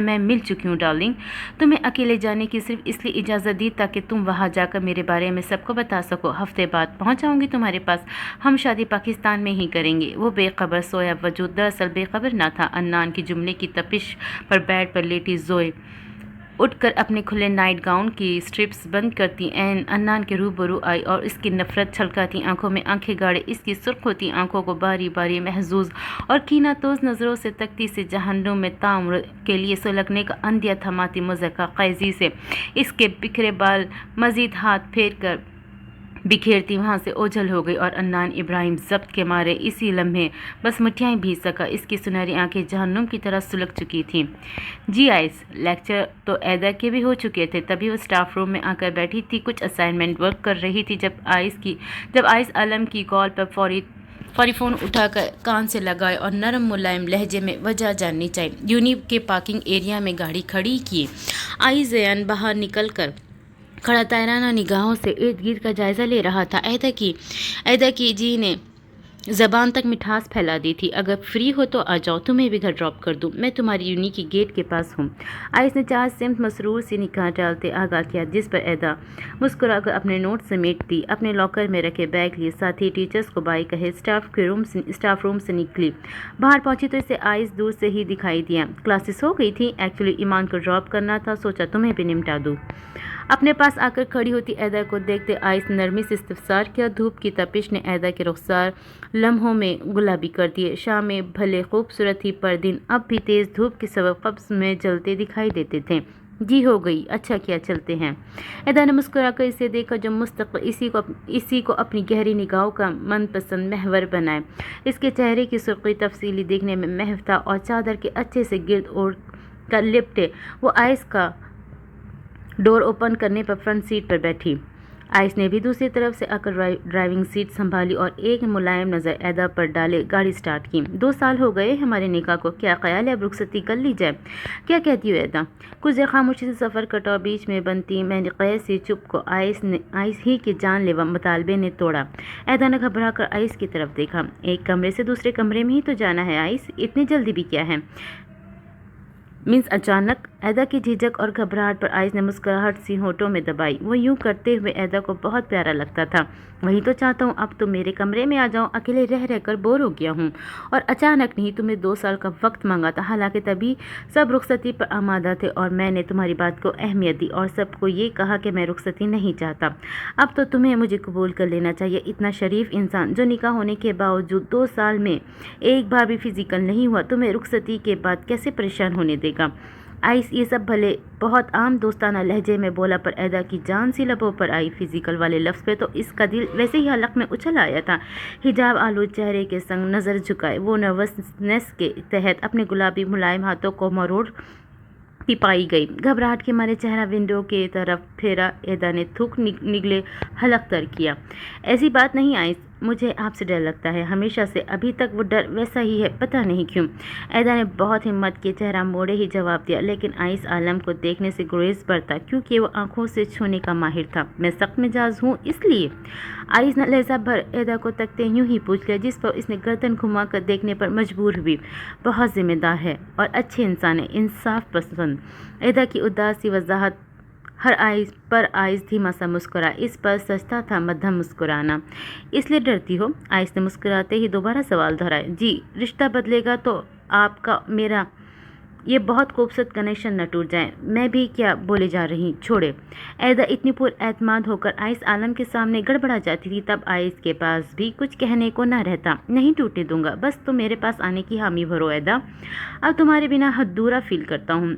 Speaker 1: मैं मिल चुकी हूँ डार्लिंग। तुम्हें अकेले जाने की सिर्फ इसलिए इजाज़त दी ताकि तुम वहाँ जाकर मेरे बारे में सबको बता सको। हफ्ते बाद पहुँच जाऊँगी तुम्हारे पास। हम शादी पाकिस्तान में ही करेंगे। वो बेखबर सोया वजूद दरअसल बेखबर ना था। अन्नान की जुमले की तपिश पर बेड पर लेटी जोए उठकर अपने खुले नाइट गाउन की स्ट्रिप्स बंद करती एन अन्नान के रूबरू आई और इसकी नफरत छलकाती आंखों में आंखें गाड़े इसकी सुर्ख होती आंखों को बारी बारी महजूज और कीनातोज नज़रों से तकती से जहन्नुम में ताउम्र के लिए सुलगने का अंधिया थमाती मुज़क्का क़ैज़ी से इसके बिखरे बाल मज़ीद हाथ फेर कर बिखेरती वहाँ से ओझल हो गई और अन्नान इब्राहिम ज़ब्त के मारे इसी लम्हे बस मिठाई भी सका। इसकी सुनहरी आंखें जहन्नुम की तरह सुलग चुकी थीं। जी आइस, लेक्चर तो ऐदा के भी हो चुके थे। तभी वो स्टाफ रूम में आकर बैठी थी, कुछ असाइनमेंट वर्क कर रही थी जब आइस आलम की कॉल पर फौरी फ़ोन उठाकर कान से लगाए और नरम मुलायम लहजे में वजह जाननी चाहिए। यूनिप के पार्किंग एरिया में गाड़ी खड़ी की। आइस ज़यान बाहर निकल कर खड़ा तायराना निगाहों से इर्द गिर्द का जायज़ा ले रहा था। ऐदा की जी ने ज़बान तक मिठास फैला दी थी। अगर फ्री हो तो आ जाओ, तुम्हें भी घर ड्रॉप कर दूँ। मैं तुम्हारी यूनी की गेट के पास हूँ। आइस ने 4 सिमत मसरूर से निकाह डालते आगाह किया, जिस पर ऐदा मुस्कुराकर अपने नोट समेट दी, अपने लॉकर में रखे बैग लिए, साथ ही टीचर्स को बाय कहे स्टाफ रूम से निकली। बाहर पहुंची तो इसे आइस दूर से ही दिखाई दिया। क्लासेस हो गई थी। एक्चुअली ईमान को ड्रॉप करना था, सोचा तुम्हें भी निपटा दूँ। अपने पास आकर खड़ी होती ऐदा को देखते आइस नरमी से इस्तफसार किया। धूप की तपिश ने ऐदा के रुखसार लम्हों में गुलाबी कर दिए। शाम में भले खूबसूरत थी पर दिन अब भी तेज़ धूप के सबब कब्ज़ में जलते दिखाई देते थे। जी हो गई, अच्छा किया, चलते हैं। ऐदा ने मुस्कुराकर इसे देखा जो मुस्तक़िल इसी को अपनी गहरी निगाहों का मनपसंद महवर बनाए। इसके चेहरे की सुर्खी तफसीली देखने में महव था और चादर के अच्छे से गिर्द कर लिपटे वो आइस का डोर ओपन करने पर फ्रंट सीट पर बैठी। आइस ने भी दूसरी तरफ से आकर ड्राइविंग सीट संभाली और एक मुलायम नज़र एदा पर डाले गाड़ी स्टार्ट की। 2 साल हो गए हमारे निकाह को, क्या ख्याल है अब रुखसती कर ली जाए? क्या कहती हो एदा? कुछ देर खामोशी से सफ़र कटा और बीच में बनती मैंने कैद सी चुप को आइस ही के जानलेवा मुतालबे ने तोड़ा। एदा ने घबरा कर आइस की तरफ देखा। एक कमरे से दूसरे कमरे में ही तो जाना है आइस, इतनी जल्दी भी क्या है? मीन्स अचानक एदा की झिझक और घबराहट पर आइस ने मुस्कुराहट सी होठों में दबाई। वो यूं करते हुए एदा को बहुत प्यारा लगता था। वही तो चाहता हूँ, अब तुम मेरे कमरे में आ जाओ, अकेले रह रह कर बोर हो गया हूँ। और अचानक नहीं, तुम्हें 2 साल का वक्त मांगा था, हालांकि तभी सब रुखसती पर आमादा थे और मैंने तुम्हारी बात को अहमियत दी और सबको ये कहा कि मैं रुखसती नहीं चाहता। अब तो तुम्हें मुझे कबूल कर लेना चाहिए। इतना शरीफ इंसान जो निकाह होने के बावजूद 2 साल में एक बार भी फिजिकल नहीं हुआ, तुम्हें रुखसती के बाद कैसे परेशान होने देगा? आइस ये सब भले बहुत आम दोस्ताना लहजे में बोला, पर एदा की जान सी लबों पर आई। फिजिकल वाले लफ्ज़ पे तो इसका दिल वैसे ही हलक में उछल आया था। हिजाब आलू चेहरे के संग नज़र झुकाए वो नर्वसनेस के तहत अपने गुलाबी मुलायम हाथों को मरोड़ की पाई गई। घबराहट के मारे चेहरा विंडो के तरफ फेरा। एदा ने थूक निगले हलक तर किया। ऐसी बात नहीं आइस, मुझे आपसे डर लगता है, हमेशा से। अभी तक वो डर वैसा ही है, पता नहीं क्यों। एदा ने बहुत हिम्मत के चेहरा मोड़े ही जवाब दिया, लेकिन आइस आलम को देखने से गुरेज बरता क्योंकि वो आंखों से छूने का माहिर था। मैं सख्त मिजाज हूँ इसलिए? आइस ने लहजा भर एदा को तकते यूं ही पूछ लिया, जिस पर इसने गर्दन घुमा कर देखने पर मजबूर हुई। बहुत जिम्मेदार है और अच्छे इंसान है, इंसाफ पसंद। एदा की उदासी वजाहत हर आइस धीमा सा मुस्कुरा। इस पर सचता था मध्यम मुस्कुराना। इसलिए डरती हो? आइस ने मुस्कुराते ही दोबारा सवाल दोहराया। जी, रिश्ता बदलेगा तो आपका मेरा ये बहुत खूबसूरत कनेक्शन न टूट जाए। मैं भी क्या बोले जा रही, छोड़े। एदा इतनी पुरएतमाद होकर आइस आलम के सामने गड़बड़ा जाती थी, तब आइस के पास भी कुछ कहने को न रहता। नहीं टूटे दूंगा, बस तुम मेरे पास आने की हामी भरो एदा। अब तुम्हारे बिना अधूरा फील करता हूँ।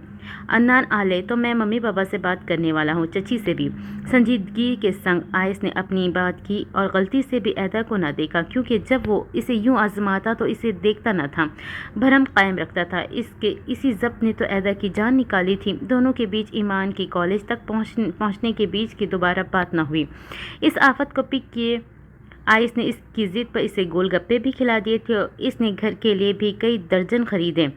Speaker 1: अन्नान आले तो मैं मम्मी पापा से बात करने वाला हूँ, चची से भी। संजीदगी के संग आइस ने अपनी बात की और गलती से भी एदा को न देखा, क्योंकि जब वो इसे यूं आजमाता तो इसे देखता न था, भरम कायम रखता था। इसी जब्त ने तो एदा की जान निकाली थी। दोनों के बीच ईमान की कॉलेज तक पहुँचने के बीच की दोबारा बात न हुई। इस आफत को पिक किए आइस ने इसकी जिद पर इसे गोलगप्पे भी खिला दिए थे और इसने घर के लिए भी कई दर्जन खरीदे।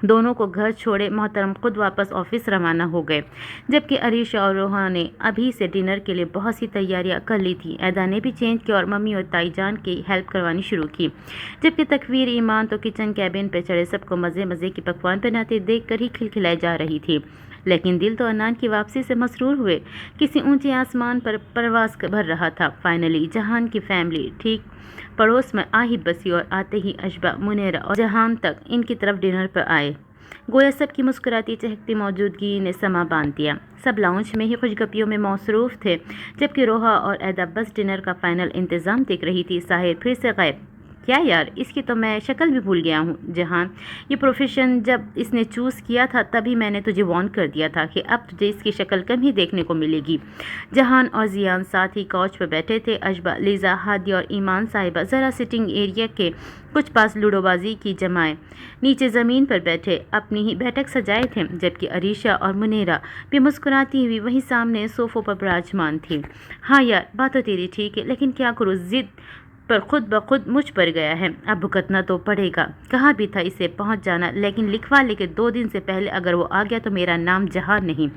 Speaker 1: दोनों को घर छोड़े मोहतरम खुद वापस ऑफिस रवाना हो गए, जबकि अरीशा और रोहा ने अभी से डिनर के लिए बहुत सी तैयारियां कर ली थी। एदा ने भी चेंज किया और मम्मी और ताई जान की हेल्प करवानी शुरू की, जबकि तकवीर ईमान तो किचन कैबिन पर चढ़े सबको मज़े मज़े की पकवान बनाते देख कर ही खिलखिलाई जा रही थी। लेकिन दिल तो अनान की वापसी से मसरूर हुए किसी ऊंचे आसमान पर परवास भर रहा था। फाइनली जहान की फैमिली ठीक पड़ोस में आ ही बसी और आते ही अशबा, मुनेरा और जहान तक इनकी तरफ डिनर पर आए। गोया सब की मुस्कुराती चहकती मौजूदगी ने समा बांध दिया। सब लाउंज में ही खुशगपियों में मसरूफ़ थे, जबकि रोहा और एदा बस डिनर का फाइनल इंतज़ाम देख रही थी। साहिर फिर से गायब। क्या यार, इसकी तो मैं शक्ल भी भूल गया हूँ। जहान, ये प्रोफेशन जब इसने चूज़ किया था तभी मैंने तुझे वार्न कर दिया था कि अब तुझे इसकी शक्ल कम ही देखने को मिलेगी। जहान और जियान साथ ही काउच पर बैठे थे। अशबा, लीज़ा, हादी और ईमान साहिबा ज़रा सिटिंग एरिया के कुछ पास लूडोबाजी की जमाए नीचे ज़मीन पर बैठे अपनी ही बैठक सजाए थे, जबकि अरीशा और मुनेरा भी मुस्कुराती हुई वहीं सामने सोफ़ों पर विराजमान थी। हाँ यार, बात तो तेरी ठीक है, लेकिन क्या करूँ, ज़िद पर खुद ब खुद मुझ पर गया है। अब भुगतना तो पड़ेगा। कहाँ भी था इसे पहुँच जाना, लेकिन लिखवा ले के 2 दिन से पहले अगर वो आ गया तो मेरा नाम जहान नहीं।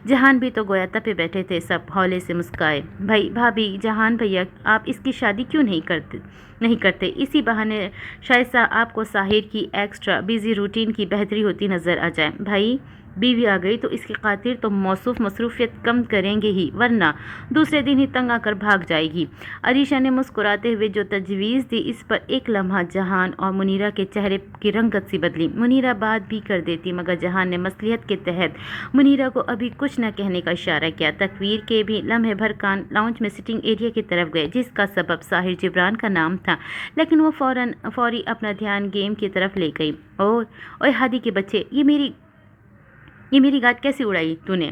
Speaker 1: जहान भी तो गोया तपे बैठे थे। सब हौले से मुस्काए। भाई, भाभी, जहान भैया, आप इसकी शादी क्यों नहीं करते? इसी बहाने शायद सा आपको साहिर की एक्स्ट्रा बिजी रूटीन की बेहतरी होती नज़र आ जाए। भाई, बीवी आ गई तो इसकी खातिर तो मसरूफियत कम करेंगे ही, वरना दूसरे दिन ही तंग आकर भाग जाएगी। अरीशा ने मुस्कुराते हुए जो तजवीज़ दी, इस पर एक लम्हा जहान और मुनीरा के चेहरे की रंगत सी बदली। मुनीरा बात भी कर देती, मगर जहान ने मसलियत के तहत मुनीरा को अभी कुछ न कहने का इशारा किया। तकवीर के भी लम्हे भर कान लाउंज में सिटिंग एरिया की तरफ गए, जिसका सबब साहिर जिब्रान का नाम था, लेकिन वो फौरी अपना ध्यान गेम की तरफ ले गई। ओए हादी के बच्चे, ये मेरी गात कैसे उड़ाई तूने?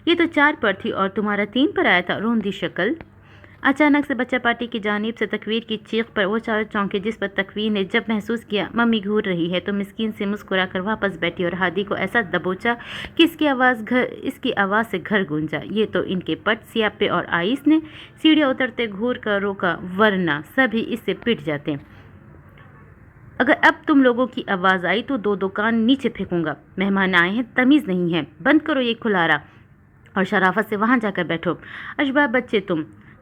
Speaker 1: ये तो 4 पर थी और तुम्हारा 3 पर आया था। रोंदी शक्ल। अचानक से बच्चा पार्टी की जानिब से तकवीर की चीख पर वो चारों चौंके, जिस पर तकवीर ने जब महसूस किया मम्मी घूर रही है तो मिस्कीन से मुस्कुरा कर वापस बैठी और हादी को ऐसा दबोचा कि इसकी आवाज़ से घर गूंजा। ये तो इनके पट सियापे और आइस ने सीढ़ियाँ उतरते घूर कर रोका, वरना सभी इससे पिट जाते। अगर अब तुम लोगों की आवाज़ आई तो दो कान नीचे फेंकूंगा। मेहमान आए हैं, तमीज़ नहीं है, बंद करो ये खुलारा और शराफत से वहाँ जाकर बैठो। अशबाब बच्चे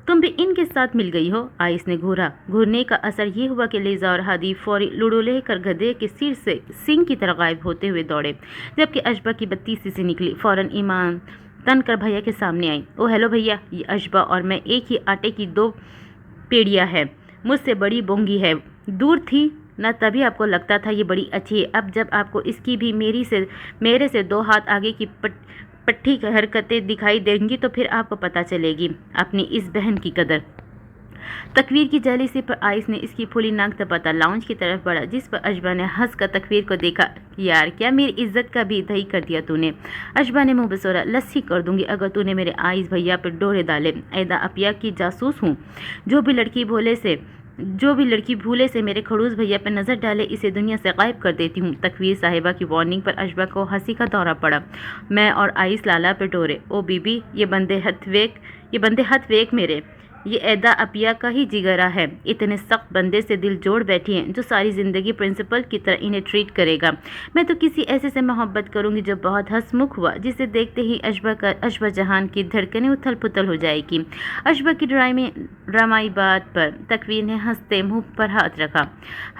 Speaker 1: तुम भी इनके साथ मिल गई हो। आइस ने घूरने का असर ये हुआ कि लीजा और हादी फौरी लूडो लेकर गधे के सिर से सिंह की तरह गायब होते हुए दौड़े, जबकि अशबा की बत्तीसी से निकली फौरन ईमान तन कर भैया के सामने आई। ओ हेलो भैया, ये अशबा और मैं एक ही आटे की दो पेड़ियाँ है, मुझसे बड़ी बोंगी है, दूर थी न तभी आपको लगता था ये बड़ी अच्छी है। अब जब आपको इसकी भी मेरे से 2 हाथ आगे की पट्टी हरकतें दिखाई देंगी तो फिर आपको पता चलेगी अपनी इस बहन की कदर। तकवीर की जैलिसी पर आइस ने इसकी फूली नाक दबाता लाउंज की तरफ बढ़ा, जिस पर अशबा ने हंस कर तकवीर को देखा। यार, क्या मेरी इज्जत का भी दही कर दिया तूने। अशबा ने मुंह बसोरा, लस्सी कर दूंगी अगर तूने मेरे आइस भैया पर डोरे डाले। ऐदा अपिया की जासूस हूँ। जो भी लड़की भूले से मेरे खड़ूस भैया पर नजर डाले इसे दुनिया से गायब कर देती हूँ। तकवीर साहिबा की वार्निंग पर अशबा को हंसी का दौरा पड़ा। मैं और आइस लाला पे डोरे। ओ बीबी, ये बंदे हथ वेक मेरे, ये ऐदा अपिया का ही जिगरा है। इतने सख्त बंदे से दिल जोड़ बैठी हैं जो सारी ज़िंदगी प्रिंसिपल की तरह इन्हें ट्रीट करेगा। मैं तो किसी ऐसे से मोहब्बत करूंगी जो बहुत हंसमुख हुआ, जिसे देखते ही अशबा जहान की धड़कनें उथल पुथल हो जाएगी। अशबा की ड्रामाई बात पर तकवीर ने हंसते मुंह पर हाथ रखा।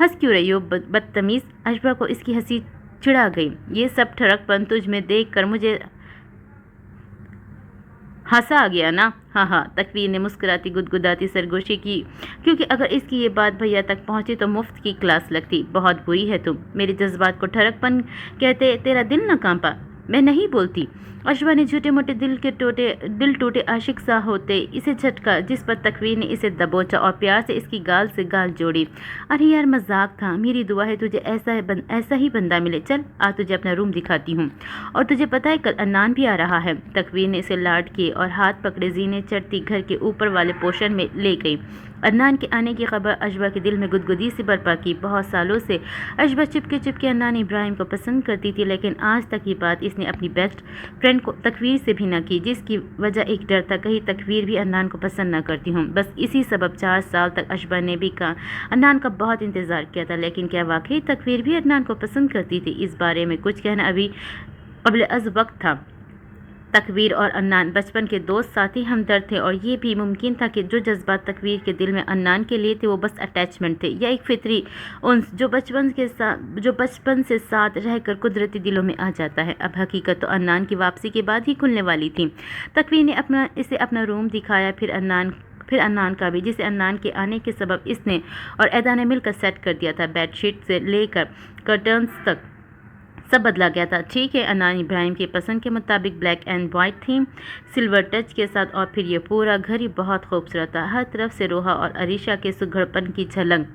Speaker 1: हंस क्यों रही हो बदतमीज़। अशबा को इसकी हंसी चिढ़ा गई। ये सब ठरकपन तुझ में देख कर मुझे हंसा आ गया ना। हाँ, तकवीर ने मुस्कुराती गुदगुदाती सरगोशी की, क्योंकि अगर इसकी ये बात भैया तक पहुंची तो मुफ्त की क्लास लगती। बहुत बुरी है तुम। मेरे जज्बात को ठरकपन कहते तेरा दिल न कांपा। मैं नहीं बोलती। अशबा ने झूठे मोटे दिल टूटे आशिक सा होते इसे झटका, जिस पर तकवीर ने इसे दबोचा और प्यार से इसकी गाल से गाल जोड़ी। अरे यार, मजाक था। मेरी दुआ है तुझे ऐसा ही बंदा मिले। चल आ, तुझे अपना रूम दिखाती हूँ। और तुझे पता है कल अन्नान भी आ रहा है। तकवीर ने इसे लाड किए और हाथ पकड़े जीने चढ़ती घर के ऊपर वाले पोर्शन में ले गई। अन्नान के आने की खबर अशबा के दिल में गुदगुदी सी बरपा की। बहुत सालों से अशबा चुपके अन्नान इब्राहिम को पसंद करती थी, लेकिन आज तक ये बात इसने अपनी बेस्ट फ्रेंड को तकवीर से भी न की, जिसकी वजह एक डर था कहीं तकवीर भी अन्नान को पसंद न करती हूँ। बस इसी सबब 4 साल तक अशबा ने भी अन्नान का बहुत इंतज़ार किया था। लेकिन क्या वाकई तकवीर भी अन्नान को पसंद करती थी? इस बारे में कुछ कहना अभी कबल अज़ वक्त था। तकवीर और अन्नान बचपन के दोस्त साथी हमदर्द थे, और ये भी मुमकिन था कि जो जज्बात तकवीर के दिल में अन्नान के लिए थे वो बस अटैचमेंट थे या एक फितरी उन्स जो बचपन से साथ रहकर कुदरती दिलों में आ जाता है। अब हकीकत तो अन्नान की वापसी के बाद ही खुलने वाली थी। तकवीर ने इसे अपना रूम दिखाया, फिर अन्नान का भी, जिसे अन्नान के आने के सबब इसने और ऐदा ने मिलकर सेट कर दिया था। बेडशीट से लेकर कर्टन्स तक सब बदला गया था। ठीक है, अन्नान इब्राहिम की पसंद के मुताबिक black and white theme, silver touch के साथ, और फिर ये पूरा घर ही बहुत खूबसूरत था। हर तरफ से रोहा और अरीशा के सुघड़पन की झलक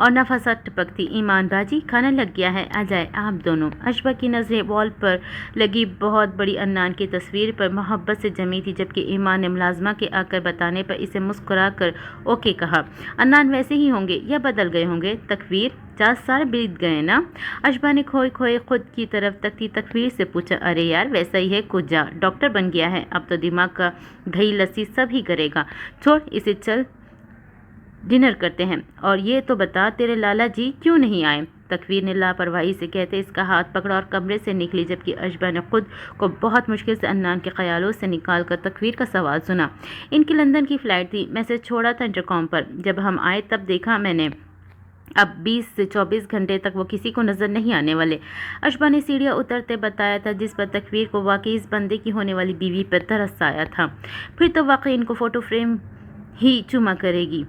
Speaker 1: और नफासत टपकती। ईमान बाजी, खाना लग गया है, आ जाए आप दोनों। अशबा की नज़रें वॉल पर लगी बहुत बड़ी अन्नान की तस्वीर पर मोहब्बत से जमी थी, जबकि ईमान ने मुलाजमा के आकर बताने पर इसे मुस्कुरा कर ओके कहा। अन्नान वैसे ही होंगे या बदल गए होंगे? तकवीर, 4 साल बीत गए ना। अशबा ने खोए खुद की तरफ तकती तकवीर से पूछा। अरे यार, वैसा ही है, कुछ जा, डॉक्टर बन गया है, अब तो दिमाग का दही लस्सी सब ही करेगा। छोड़ इसे, चल डिनर करते हैं। और ये तो बता, तेरे लाला जी क्यों नहीं आए? तकवीर ने लापरवाही से कहते इसका हाथ पकड़ा और कमरे से निकली, जबकि अशबा ने खुद को बहुत मुश्किल से अन्नान के ख्यालों से निकाल कर तकवीर का सवाल सुना। इनकी लंदन की फ़्लाइट थी, मैसेज छोड़ा था इंटरकॉम पर। जब हम आए तब देखा मैंने, अब 20 से 24 घंटे तक वो किसी को नज़र नहीं आने वाले। अशबा ने सीढ़ियाँ उतरते बताया था, जिस पर तकवीर को वाकई इस बंदे की होने वाली बीवी पर तरस आया था। फिर तो वाकई इनको फ़ोटो फ्रेम ही चुमा करेगी।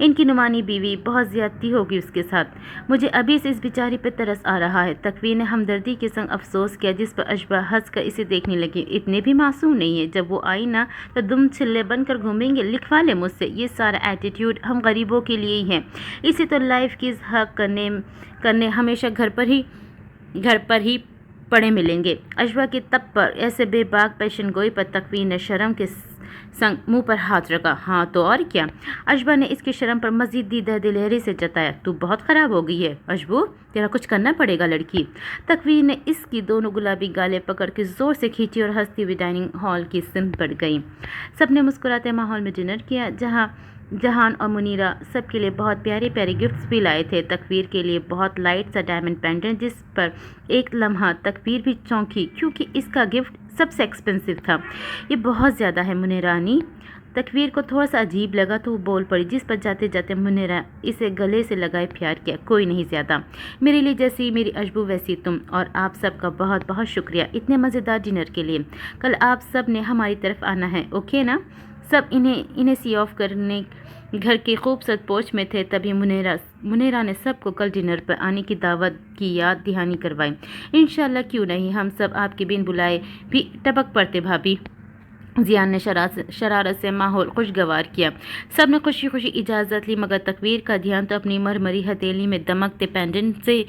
Speaker 1: इनकी नुमानी बीवी, बहुत ज़्यादती होगी उसके साथ। मुझे अभी से इस बेचारी पर तरस आ रहा है। तकवीर ने हमदर्दी के संग अफसोस किया, जिस पर अशबा हंस कर इसे देखने लगी। इतने भी मासूम नहीं है, जब वो आई ना तो दुम छिल्ले बनकर घूमेंगे। लिखवा ले मुझसे, ये सारा एटीट्यूड हम गरीबों के लिए ही है। इसे तो लाइफ की हक करने हमेशा घर पर ही पड़े मिलेंगे। अशबा के तब पर ऐसे बेबाक पेशन गोई पर तकवीर ने शर्म के संग मुंह पर हाथ रखा। हाँ तो और क्या? अशबा ने इसकी शर्म पर मजीद दिलहरे से जताया। तू बहुत ख़राब हो गई है अशबू, तेरा कुछ करना पड़ेगा लड़की। तकवीर ने इसकी दोनों गुलाबी गालें पकड़ के ज़ोर से खींची और हंसती हुई डाइनिंग हॉल की सिमत बढ़ गई। सबने मुस्कुराते माहौल में डिनर किया, जहान और मुनीरा सबके लिए बहुत प्यारे प्यारे गिफ्ट्स भी लाए थे। तकवीर के लिए बहुत लाइट सा डायमंड पेंडेंट, जिस पर एक लम्हा तकवीर भी चौंकी क्योंकि इसका गिफ्ट सबसे एक्सपेंसिव था। ये बहुत ज़्यादा है मुनीरानी। तकवीर को थोड़ा सा अजीब लगा तो वो बोल पड़ी, जिस पर जाते जाते मुनीरा इसे गले से लगाए प्यार किया। कोई नहीं ज़्यादा, मेरे लिए जैसी मेरी अशबू वैसी तुम, और आप सबका बहुत बहुत शुक्रिया इतने मज़ेदार डिनर के लिए। कल आप सब ने हमारी तरफ आना है, ओके ना? सब इन्हें सी ऑफ करने घर के खूबसूरत पोच में थे। तभी मुनेरा ने सबको कल डिनर पर आने की दावत की याद दहानी करवाई। इंशाल्लाह, क्यों नहीं, हम सब आपके बिन बुलाए भी टपक पड़ते भाभी। जियान ने शरारत से माहौल खुशगवार किया। सब ने खुशी खुशी इजाज़त ली, मगर तकवीर का ध्यान तो अपनी मरमरी हथेली में दमकते पेंडेंट से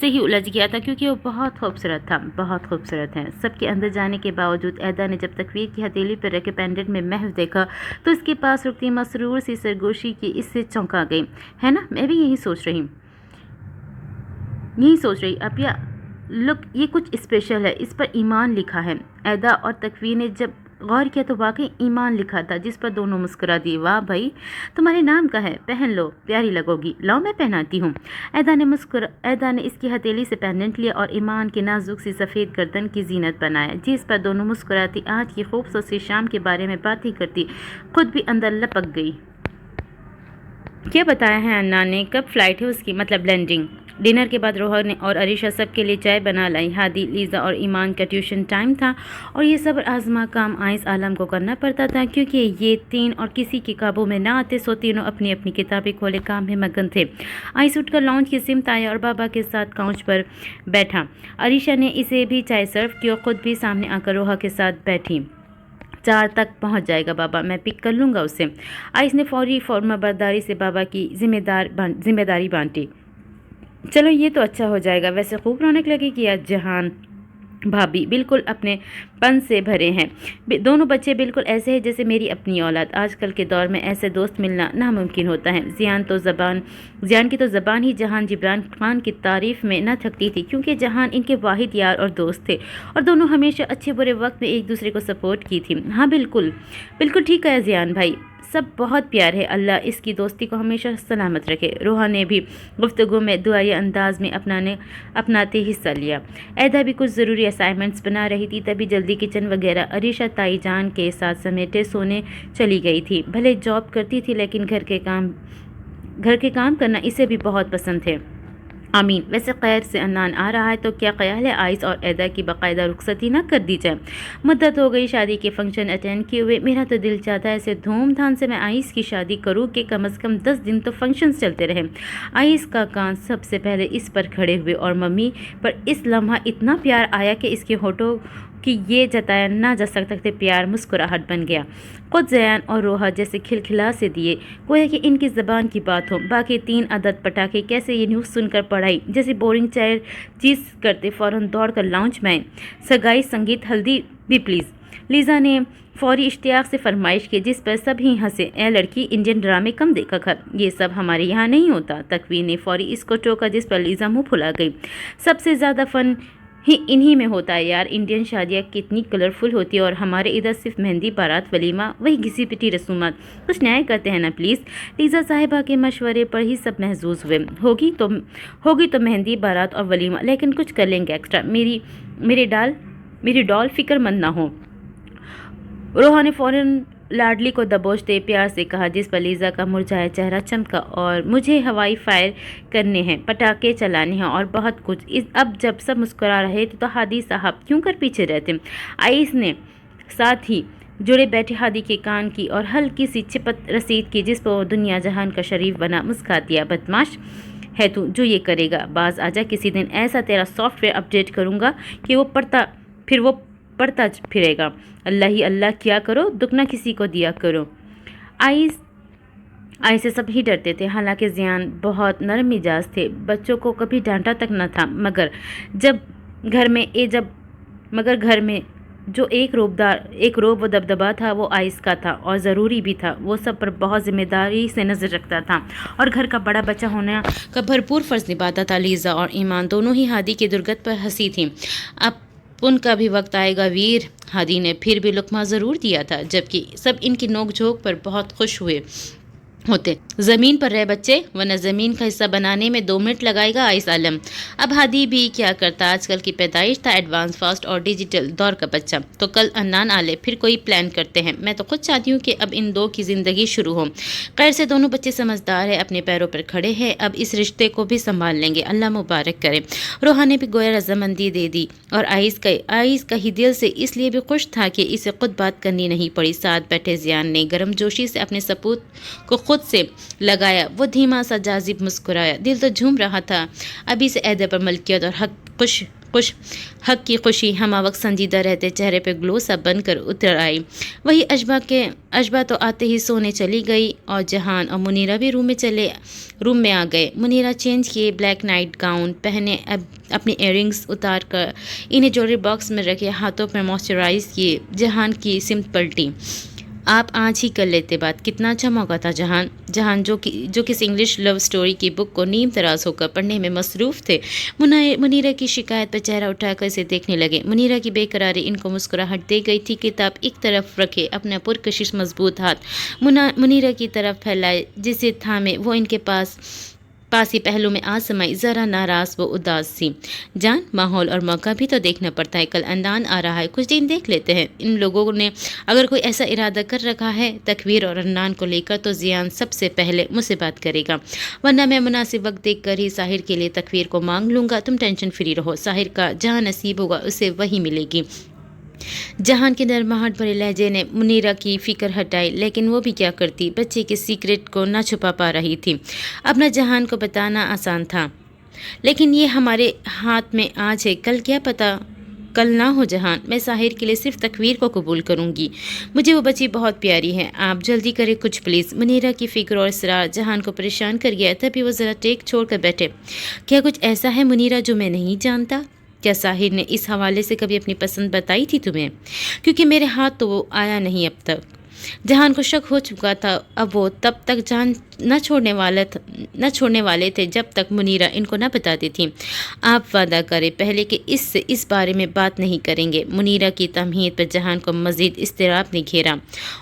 Speaker 1: ही उलझ गया था, क्योंकि वो बहुत खूबसूरत था, बहुत खूबसूरत है। सबके अंदर जाने के बावजूद ऐदा ने जब तकवीर की हथेली पर रखे पेंडेंट में महव देखा तो इसके पास रुकती मसरूर सी सरगोशी की इससे चौंका गई। है ना, मैं भी यही सोच रही अपिया, लुक, ये कुछ स्पेशल है, इस पर ईमान लिखा है। ऐदा और तकवीर ने जब गौर किया तो वाकई ईमान लिखा था, जिस पर दोनों मुस्कुरा दिए। वाह भाई, तुम्हारे नाम का है, पहन लो, प्यारी लगोगी, लाओ मैं पहनाती हूँ। ऐदा ने इसकी हथेली से पेंडेंट लिया और ईमान की नाजुक सी सफ़ेद गर्दन की जीनत बनाया, जिस पर दोनों मुस्कुराती आज की खूबसूरत सी शाम के बारे में बातें करती खुद भी अंदर लपक गई। क्या बताया है अन्ना ने, कब फ्लाइट है उसकी, मतलब लैंडिंग? डिनर के बाद रोहन और अरीशा सबके लिए चाय बना लाई। हादी, लीज़ा और ईमान का ट्यूशन टाइम था और ये सब्र आजमा काम आइस आलम को करना पड़ता था, क्योंकि ये तीन और किसी के काबू में ना आते। सो तीनों अपनी अपनी किताबें खोले काम में मगन थे। आइस उठकर लॉन्च की सिमत आया और बाबा के साथ काउच पर बैठा। अरीशा ने इसे भी चाय सर्व की और ख़ुद भी सामने आकर रोहा के साथ बैठी। 4 तक पहुंच जाएगा बाबा, मैं पिक कर लूँगा उसे। आइस ने फौरी फौरमबरदारी से बाबा की जिम्मेदारी बांटी। चलो ये तो अच्छा हो जाएगा। वैसे खूब रौनक लगेगी आज। जहान भाभी बिल्कुल अपने पन से भरे हैं। दोनों बच्चे बिल्कुल ऐसे हैं जैसे मेरी अपनी औलाद। आजकल के दौर में ऐसे दोस्त मिलना नामुमकिन होता है। जियान की तो ज़बान ही जहान जिब्रान खान की तारीफ़ में न थकती थी, क्योंकि जहान इनके वाहिद यार और दोस्त थे और दोनों हमेशा अच्छे बुरे वक्त में एक दूसरे को सपोर्ट की थी। हाँ बिल्कुल ठीक है जियान भाई, सब बहुत प्यार है, अल्लाह इसकी दोस्ती को हमेशा सलामत रखे। रोहा ने भी गुफ्तगू में दुआई अंदाज में अपनाते हिस्सा लिया। ऐदा भी कुछ ज़रूरी असाइनमेंट्स बना रही थी, तभी जल्दी किचन वगैरह अरीशा ताई जान के साथ समेटे सोने चली गई थी। भले जॉब करती थी, लेकिन घर के काम करना इसे भी बहुत पसंद है। आमीन। वैसे खैर से अन्नान आ रहा है तो क्या ख्याल है आइस और ऐदा की बाकायदा रुखसती ना कर दी जाए? मुद्दत हो गई शादी के फंक्शन अटेंड किए हुए। मेरा तो दिल चाहता है ऐसे धूमधाम से मैं आइस की शादी करूं कि कम से कम 10 दिन तो फंक्शंस चलते रहे। आइस का कान सबसे पहले इस पर खड़े हुए और मम्मी पर इस लम्हा इतना प्यार आया कि इसके होठों कि ये जताया ना जा सकते प्यार मुस्कुराहट बन गया। खुद जयान और रोहा जैसे खिलखिला से दिए, गोया कि इनकी ज़बान की बात हो। बाकी 3 अदद पटाखे कैसे ये न्यूज़ सुनकर पढ़ाई जैसे बोरिंग चाय चीज़ करते फ़ौरन दौड़ कर लाउंज में आए। सगाई, संगीत, हल्दी भी प्लीज़, लीज़ा ने फौरी इश्तियाक से फरमाइश की, जिस पर सभी हंसे। ए लड़की, इंडियन ड्रामे कम देखा कर, ये सब हमारे यहाँ नहीं होता। तकवीर ने फौरी इसको टोका, जिस पर लीज़ा मुँह फुला गई। सबसे ज़्यादा फ़न ही इन्हीं में होता है यार। इंडियन शादियाँ कितनी कलरफुल होती है और हमारे इधर सिर्फ मेहंदी, बारात, वलीमा, वही घिसी पिटी रसूमात। कुछ न्याय करते हैं ना प्लीज़। लीज़ा साहिबा के मशवरे पर ही सब महजूज हुए। होगी तो मेहंदी, बारात और वलीमा, लेकिन कुछ कर लेंगे एक्स्ट्रा। मेरी डॉल फिक्रमंद ना हो। रोहा ने फ़ौरन लाडली को दबोचते प्यार से कहा, जिस पर लीज़ा का मुरझाया चेहरा चमका। और मुझे हवाई फायर करने हैं, पटाखे चलाने हैं और बहुत कुछ। अब जब सब मुस्कुरा रहे थे तो हादी साहब क्यों कर पीछे रहते? आइस ने साथ ही जुड़े बैठे हादी के कान की और हल्की सी चिपत रसीद की, जिस पर वो दुनिया जहान का शरीफ बना मुस्कुरा दिया। बदमाश है तू जो ये करेगा। बाज आजा, किसी दिन ऐसा तेरा सॉफ्टवेयर अपडेट करूँगा कि वो पढ़ता फिरेगा। अल्लाह ही अल्लाह किया करो, दुख ना किसी को दिया करो। आइस से सब ही डरते थे। हालांकि जियान बहुत नरम मिजाज थे, बच्चों को कभी डांटा तक न था, मगर घर में جو ایک روب و دبدبا تھا وہ آئس کا تھا اور ضروری بھی تھا. وہ سب پر بہت ذمہ داری سے نظر رکھتا تھا اور گھر کا بڑا بچہ ہونے کا بھرپور فرض نبھاتا تھا. لیزا اور ایمان دونوں ہی ہادی کی درگت پر ہنسی تھیں. اب ان کا بھی وقت آئے گا ویر. ہادی نے پھر بھی لقمہ ضرور دیا تھا جبکہ سب ان کی نوک جھوک پر بہت خوش ہوتے. زمین پر رہ بچے ورنہ زمین کا حصہ بنانے میں 2 منٹ لگائے گا آئس عالم. اب ہادی بھی کیا کرتا. آج کل کی پیدائش تھا ایڈوانس فاسٹ اور ڈیجیٹل دور کا بچہ. تو کل عدنان آ لے پھر کوئی پلان کرتے ہیں. میں تو خود چاہتی ہوں کہ اب ان 2 کی زندگی شروع ہو. خیر سے دونوں بچے سمجھدار ہیں, اپنے پیروں پر کھڑے ہیں. اب اس رشتے کو بھی سنبھال لیں گے. اللہ مبارک کرے. روحا نے بھی گویا رضامندی دے دی اور آئس کا ہی دل سے اس لیے بھی خوش تھا کہ اسے خود بات کرنی نہیں پڑی. ساتھ بیٹھے زیان نے گرم جوشی سے اپنے سپوت کو خود سے لگایا. وہ دھیما سا جازب مسکرایا. دل تو جھوم رہا تھا. ابھی سے عہدے پر ملکیت اور حق کی خوشی ہمہ وقت سنجیدہ رہتے چہرے پہ گلو سا بن کر اتر آئی. وہی اشبا تو آتے ہی سونے چلی گئی اور جہان اور منیرہ بھی روم میں آ گئے. منیرہ چینج کیے, بلیک نائٹ گاؤن پہنے, اپنی ایئر رنگس اتار کر انہیں جوڑے باکس میں رکھے, ہاتھوں پر موئسچرائز کیے. جہان کی سمت پلٹی. آپ آج ہی کر لیتے بات. کتنا اچھا موقع تھا. جہان جو کس انگلش لو سٹوری کی بک کو نیم تراز ہو کر پڑھنے میں مصروف تھے, منیرہ کی شکایت پر چہرہ اٹھا کر اسے دیکھنے لگے. منیرہ کی بے قراری ان کو مسکراہٹ دے گئی تھی. کتاب ایک طرف رکھے, اپنا پرکشش مضبوط ہاتھ منیرہ کی طرف پھیلائے, جسے تھامے وہ ان کے پاس ہی پہلو میں آ سمائی. ذرا ناراض و اداس سی. جان, ماحول اور موقع بھی تو دیکھنا پڑتا ہے. کل عدنان آ رہا ہے, کچھ دن دیکھ لیتے ہیں. ان لوگوں نے اگر کوئی ایسا ارادہ کر رکھا ہے تکویر اور عدنان کو لے کر, تو زیان سب سے پہلے مجھ سے بات کرے گا, ورنہ میں مناسب وقت دیکھ کر ہی ساحر کے لیے تکویر کو مانگ لوں گا. تم ٹینشن فری رہو. ساحر کا جہاں نصیب ہوگا اسے وہی ملے گی. جہان کے نرماہٹ بھرے لہجے نے منیرہ کی فکر ہٹائی, لیکن وہ بھی کیا کرتی. بچے کے سیکرٹ کو نہ چھپا پا رہی تھی. اپنا جہان کو بتانا آسان تھا, لیکن یہ ہمارے ہاتھ میں آج ہے. کل کیا پتا کل نہ ہو. جہان, میں ساحر کے لیے صرف تکویر کو قبول کروں گی. مجھے وہ بچی بہت پیاری ہے. آپ جلدی کریں کچھ پلیز. منیرہ کی فکر اور اصرار جہان کو پریشان کر گیا. تبھی وہ ذرا ٹیک چھوڑ کر بیٹھے. کیا کچھ ایسا ہے منیرہ جو میں نہیں جانتا؟ کیا ساحر نے اس حوالے سے کبھی اپنی پسند بتائی تھی تمہیں؟ کیونکہ میرے ہاتھ تو وہ آیا نہیں اب تک. جہان کو شک ہو چکا تھا. اب وہ تب تک جان نہ چھوڑنے والے تھے جب تک منیرہ ان کو نہ بتاتی تھی. آپ وعدہ کریں پہلے کہ اس بارے میں بات نہیں کریں گے. منیرہ کی تمہید پر جہان کو مزید اضطراب نے گھیرا.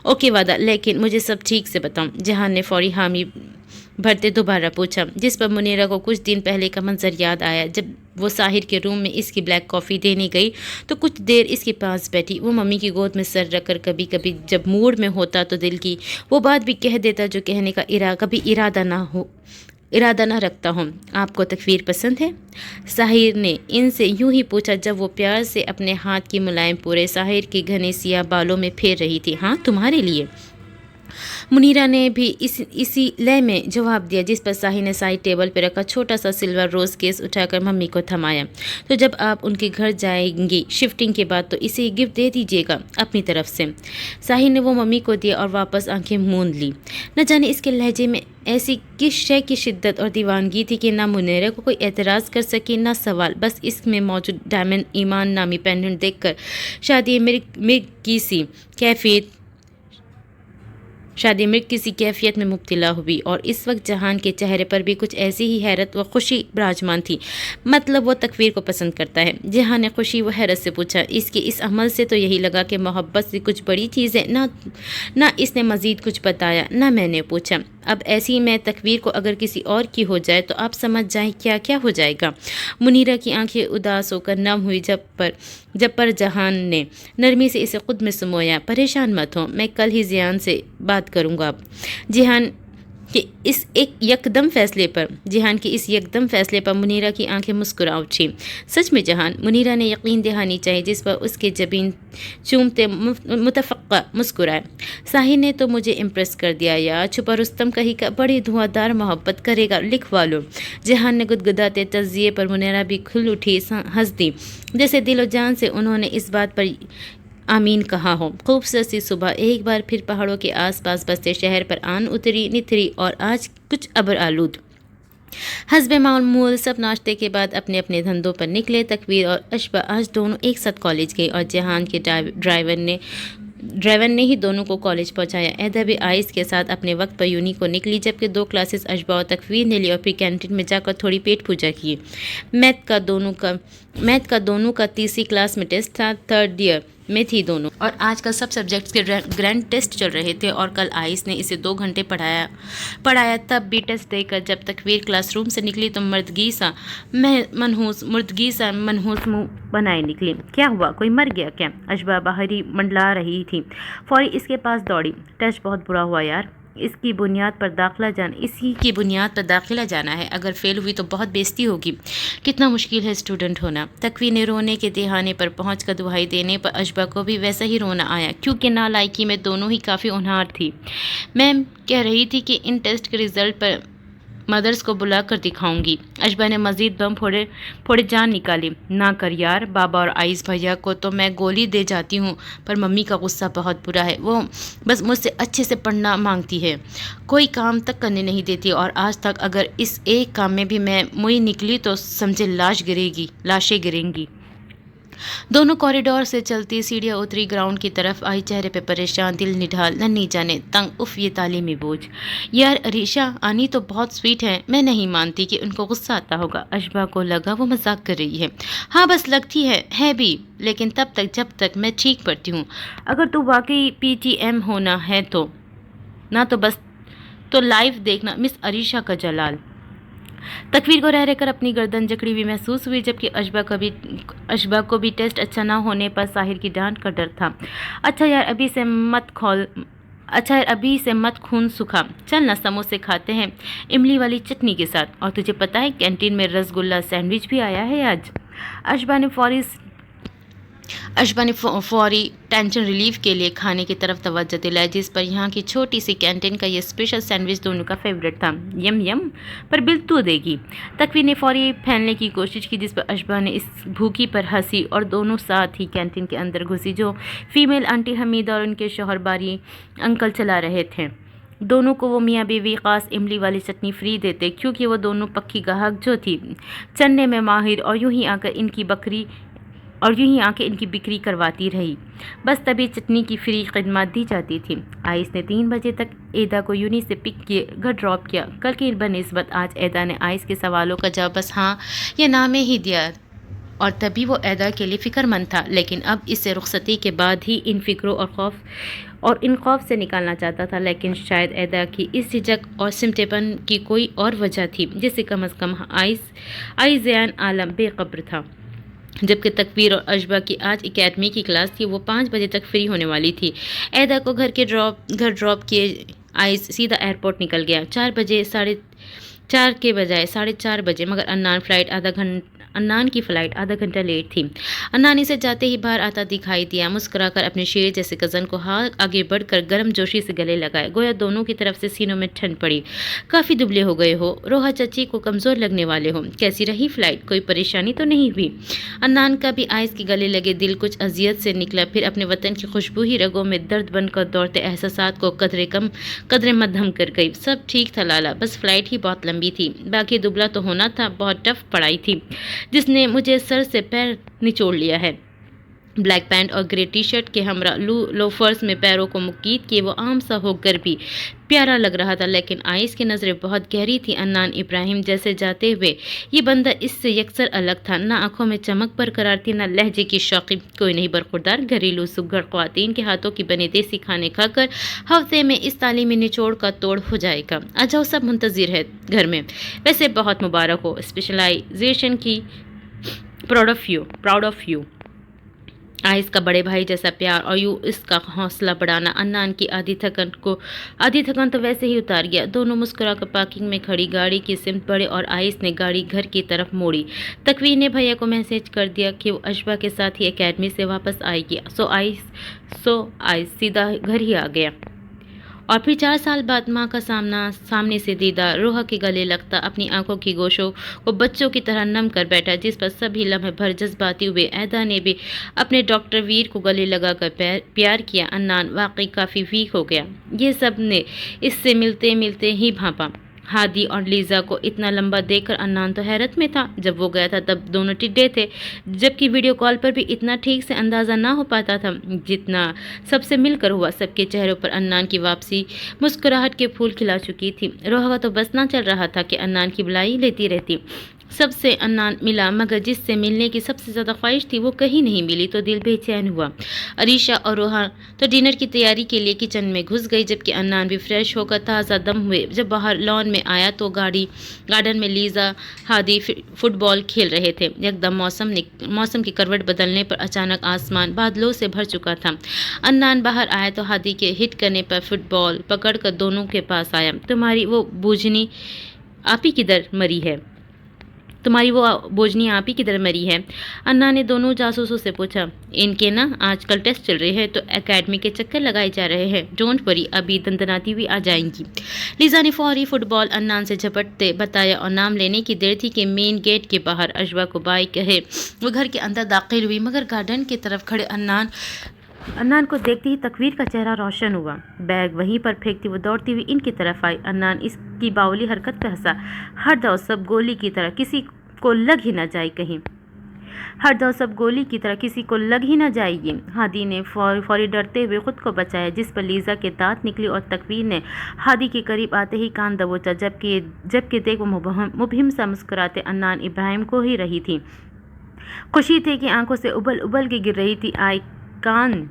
Speaker 1: اوکے وعدہ, لیکن مجھے سب ٹھیک سے بتاؤ. جہان نے فوری حامی بھرتے دوبارہ پوچھا, جس پر منیرہ کو کچھ دن پہلے کا منظر یاد آیا. جب وہ ساحر کے روم میں اس کی بلیک کافی دینے گئی تو کچھ دیر اس کے پاس بیٹھی. وہ ممی کی گود میں سر رکھ کر کبھی کبھی جب موڈ میں ہوتا تو دل کی وہ بات بھی کہہ دیتا جو کہنے کا کبھی ارادہ نہ رکھتا ہوں. آپ کو تکویر پسند ہے؟ ساحر نے ان سے یوں ہی پوچھا جب وہ پیار سے اپنے ہاتھ کی ملائم پورے ساحر کے گھنے سیاہ بالوں میں پھیر رہی تھی. ہاں, تمہارے لیے. منیرہ نے بھی اسی لئے میں جواب دیا, جس پر ساحر نے سائڈ ٹیبل پہ رکھا چھوٹا سا سلور روز کیس اٹھا کر ممی کو تھمایا. تو جب آپ ان کے گھر جائیں گی شفٹنگ کے بعد تو اسے گفٹ دے دیجیے گا اپنی طرف سے. ساحر نے وہ ممی کو دیا اور واپس آنکھیں موند لی. نہ جانے اس کے لہجے میں ایسی کس شے کی شدت اور دیوانگی تھی کہ نہ منیرہ کو کوئی اعتراض کر سکی نہ سوال. بس اس میں موجود ڈائمنڈ ایمان نامی پینڈنٹ دیکھ کر شادی مرگ کسی کیفیت میں مبتلا ہوئی. اور اس وقت جہان کے چہرے پر بھی کچھ ایسی ہی حیرت و خوشی براجمان تھی. مطلب وہ تکویر کو پسند کرتا ہے؟ جہان نے خوشی و حیرت سے پوچھا. اس کے اس عمل سے تو یہی لگا کہ محبت سے کچھ بڑی چیز ہے. نہ اس نے مزید کچھ بتایا نہ میں نے پوچھا. اب ایسی میں تکویر کو اگر کسی اور کی ہو جائے تو آپ سمجھ جائیں کیا کیا ہو جائے گا. منیرہ کی آنکھیں اداس ہو کر نم ہوئی. جب پر جہان نے نرمی سے اسے خود میں سمویا. پریشان مت ہو, میں کل ہی زیان سے بات کروں گا. جہان کے اس یکدم فیصلے پر منیرہ کی آنکھیں مسکرا اٹھی. سچ میں جہان؟ منیرہ نے یقین دہانی چاہی, جس پر اس کے جبین چومتے متفقہ مسکرائے. ساحر نے تو مجھے امپریس کر دیا یار. چھپا رستم کہیں کا بڑی دھواں محبت کرے گا, لکھوا لو. جہان نے گدگداتے تجزیے پر منیرہ بھی کھل اٹھی, ہنس دی جیسے دل و جان سے انہوں نے اس بات پر آمین کہا ہو. خوبصورت سی صبح ایک بار پھر پہاڑوں کے آس پاس بستے شہر پر آن اتری نتری اور آج کچھ ابر آلود حسب معمول سب ناشتے کے بعد اپنے اپنے دھندوں پر نکلے۔ تکویر اور اشبا آج دونوں ایک ساتھ کالج گئے اور جہان کے ڈرائیور نے ہی دونوں کو کالج پہنچایا۔ اہدا بھی آئس کے ساتھ اپنے وقت پر یونی کو نکلی، جبکہ 2 کلاسز اشبا اور تکویر نے لی اور پھر کینٹین میں جا کر تھوڑی پیٹ پوجا کی۔ میتھ کا دونوں کا تیسری کلاس میں ٹیسٹ تھا، 3rd ایئر میں تھی دونوں، اور آج کل سب سبجیکٹس کے گرینڈ ٹیسٹ چل رہے تھے اور کل آئس نے اسے 2 گھنٹے پڑھایا۔ تب بھی ٹیسٹ دے کر جب تکویر کلاس روم سے نکلی تو مردگی سا منحوس منہ بنائے نکلی۔ کیا ہوا، کوئی مر گیا کیا؟ اشبا باہر ہی منڈلا رہی تھی، فوری اس کے پاس دوڑی۔ ٹیسٹ بہت برا ہوا یار، اسی کی بنیاد پر داخلہ جانا ہے، اگر فیل ہوئی تو بہت بےزتی ہوگی۔ کتنا مشکل ہے اسٹوڈنٹ ہونا۔ تکویر نے رونے کے دہانے پر پہنچ کر دہائی دینے پر اشبا کو بھی ویسا ہی رونا آیا، کیونکہ نالائکی میں دونوں ہی کافی ہونہار تھی۔ میم کہہ رہی تھی کہ ان ٹیسٹ کے رزلٹ پر مدرس کو بلا کر دکھاؤں گی۔ اشبا نے مزید بم پھوڑے جان نکالی۔ نہ کر یار، بابا اور آئس بھیا کو تو میں گولی دے جاتی ہوں، پر ممی کا غصہ بہت برا ہے، وہ بس مجھ سے اچھے سے پڑھنا مانگتی ہے، کوئی کام تک کرنے نہیں دیتی، اور آج تک اگر اس ایک کام میں بھی میں موئی نکلی تو سمجھے لاشیں گریں گی۔ دونوں کوریڈور سے چلتی سیڑھیاں اتری، گراؤنڈ کی طرف آئی، چہرے پہ پریشان، دل نڈھال، ننھی جانے تنگ۔ اف، یہ تعلیمی بوجھ۔ یار عریشہ آنی تو بہت سویٹ ہے، میں نہیں مانتی کہ ان کو غصہ آتا ہوگا۔ اشبا کو لگا وہ مذاق کر رہی ہے۔ ہاں بس لگتی ہے بھی، لیکن تب تک جب تک میں ٹھیک پڑھتی ہوں۔ اگر تو واقعی PTM ہونا ہے تو نہ تو بس تو لائیو دیکھنا مس عریشہ کا جلال۔ تکویر کو رہ کر اپنی گردن جکڑی ہوئی محسوس ہوئی، جبکہ اشبا کو بھی ٹیسٹ اچھا نہ ہونے پر ساحر کی ڈانٹ کا ڈر تھا۔ اچھا یار ابھی سے مت خون سکھا، چل نا سموسے کھاتے ہیں املی والی چٹنی کے ساتھ، اور تجھے پتا ہے کینٹین میں رسگلہ سینڈوچ بھی آیا ہے آج۔ اشبا نے فوری ٹینشن ریلیف کے لیے کھانے کی طرف توجہ دلائی، جس پر یہاں کی چھوٹی سی کینٹین کا یہ اسپیشل سینڈوچ دونوں کا فیوریٹ تھا۔ یم پر بل تو دے گی۔ تکویر نے فوری پھیلنے کی کوشش کی، جس پر اشبا نے اس بھوکی پر ہنسی اور دونوں ساتھ ہی کینٹین کے اندر گھسی، جو فیمیل آنٹی حمیدہ اور ان کے شوہر باری انکل چلا رہے تھے۔ دونوں کو وہ میاں بیوی خاص املی والی چٹنی فری دیتے، کیونکہ وہ دونوں پکی گاہک جو تھی چننے میں ماہر، اور یوں ہی آ کے ان کی بکری کرواتی رہی، بس تبھی چٹنی کی فری خدمات دی جاتی تھی۔ آئس نے 3 بجے تک ایدا کو یونی سے پک کیے گھر ڈراپ کیا۔ کل کی بنسبت آج ایدا نے آئس کے سوالوں کا جواب بس ہاں یا نہ میں ہی دیا، اور تبھی وہ ایدا کے لیے فکر مند تھا، لیکن اب اسے رخصتی کے بعد ہی ان فکروں اور ان خوف سے نکالنا چاہتا تھا۔ لیکن شاید ایدا کی اس جھجک اور سمٹے پن کی کوئی اور وجہ تھی، جس سے کم از کم آئس ذہن عالم بے خبر تھا۔ جبکہ تکویر اور اشبا کی آج اکیڈمی کی کلاس تھی، وہ 5 بجے تک فری ہونے والی تھی۔ ایدا کو گھر ڈراپ کیے آئس سیدھا ایئرپورٹ نکل گیا، 4 کے بجائے 4:30 بجے، مگر انان کی فلائٹ آدھا گھنٹہ لیٹ تھی۔ انان اسے جاتے ہی باہر آتا دکھائی دیا، مسکرا کر اپنے شیر جیسے کزن کو آگے بڑھ کر گرم جوشی سے گلے لگائے، گویا دونوں کی طرف سے سینوں میں ٹھنڈ پڑی۔ کافی دبلے ہو گئے ہو، روحا چچی کو کمزور لگنے والے ہو، کیسی رہی فلائٹ، کوئی پریشانی تو نہیں ہوئی؟ انان کا بھی آئس کے گلے لگے دل کچھ اذیت سے نکلا، پھر اپنے وطن کی خوشبو ہی رگوں میں درد بن کر دوڑتے احساسات کو قدرے مدھم کر گئی۔ سب ٹھیک تھا لالا، بس فلائٹ ہی بہت لمبی تھی، باقی دبلا تو ہونا تھا، بہت ٹف پڑھائی تھی جس نے مجھے سر سے پیر نچوڑ لیا ہے۔ بلیک پینٹ اور گرے ٹی شرٹ کے ہمراہ لوفرز میں پیروں کو مکید کیے وہ عام سا ہو کر بھی پیارا لگ رہا تھا، لیکن آئس کی نظریں بہت گہری تھی۔ انان ابراہیم جیسے جاتے ہوئے یہ بندہ اس سے یکسر الگ تھا، نہ آنکھوں میں چمک برقرار تھی، نہ لہجے کی شوقی، کوئی نہیں برخوردار گھریلو سگڑ خواتین کے ہاتھوں کی بنے دیسی کھانے کھا کر ہفتے میں اس تعلیمی نچوڑ کا توڑ ہو جائے گا۔ آجاؤ، سب منتظر ہے گھر میں، ویسے بہت مبارک ہو اسپیشلائزیشن کی، پراؤڈ آف یو۔ آئس کا بڑے بھائی جیسا پیار اور یوں اس کا حوصلہ بڑھانا انان کی آدھی تھکن تو ویسے ہی اتار گیا۔ دونوں مسکرا کر پارکنگ میں کھڑی گاڑی کی سمت بڑھے اور آئس نے گاڑی گھر کی طرف موڑی۔ تکویر نے بھیا کو میسج کر دیا کہ وہ اشبا کے ساتھ ہی اکیڈمی سے واپس آئے گی، سو آئس سیدھا گھر ہی آ گیا، اور پھر 4 سال بعد ماں کا سامنے سے دیدار، روحا کے گلے لگتا، اپنی آنکھوں کی گوشوں کو بچوں کی طرح نم کر بیٹھا، جس پر سبھی لمحے بھر جذباتی ہوئے۔ ایدا نے بھی اپنے ڈاکٹر ویر کو گلے لگا کر پیار کیا۔ انان واقعی کافی ویک ہو گیا، یہ سب نے اس سے ملتے ہی بھانپا۔ हादी और लीज़ा को इतना लंबा देखकर अन्नान तो हैरत में था। जब वो गया था तब दोनों टिड्डे थे, जबकि वीडियो कॉल पर भी इतना ठीक से अंदाज़ा ना हो पाता था जितना सबसे मिलकर हुआ। सबके चेहरों पर अन्नान की वापसी मुस्कुराहट के फूल खिला चुकी थी। रोहा का तो बस ना चल रहा था कि अन्नान की बुलाई लेती रहती। सबसे अन्नान मिला, मगर जिससे मिलने की सबसे ज़्यादा ख्वाहिश थी वो कहीं नहीं मिली तो दिल बेचैन हुआ। अरीशा और रोहा तो डिनर की तैयारी के लिए किचन में घुस गई, जबकि अन्नान भी फ्रेश होकर ताज़ा दम हुए जब बाहर लॉन में आया तो गार्डन में लीज़ा हादी फुटबॉल खेल रहे थे। एकदम मौसम की करवट बदलने पर अचानक आसमान बादलों से भर चुका था। अन्नान बाहर आया तो हादी के हिट करने पर फुटबॉल पकड़कर दोनों के पास आया। तुम्हारी वो बोझनी आप ही किधर मरी है? अन्ना ने दोनों जासूसों से पूछा। इनके ना आजकल टेस्ट चल रहे हैं तो एकेडमी के चक्कर लगाए जा रहे हैं। डोंट वरी, अभी दंदनाती हुई आ जाएंगी। लीज़ा ने फौरी फुटबॉल अन्नान से झपटते बताया और नाम लेने की देर थी कि मेन गेट के बाहर अजवा को बाय कहे वो घर के अंदर दाखिल हुई, मगर गार्डन की तरफ खड़े अन्नान को देखते ही तकवीर का चेहरा रोशन हुआ। बैग वहीं पर फेंकती वो दौड़ती हुई इनकी तरफ आई। अन्नान इसकी बावली हरकत पर हंसा। हट जाओ सब गोली की तरह, किसी को लग ही न जाए ये। हादी ने फौरी डरते हुए खुद को बचाया, जिस पर लीज़ा के दांत निकली और तकवीर ने हादी के करीब आते ही कान दबोचा। जबकि देख वो मुबहिम सा मुस्कुराते अन्नान इब्राहिम को ही रही थी। खुशी थी कि आंखों से उबल उबल के गिर रही थी। आई कान।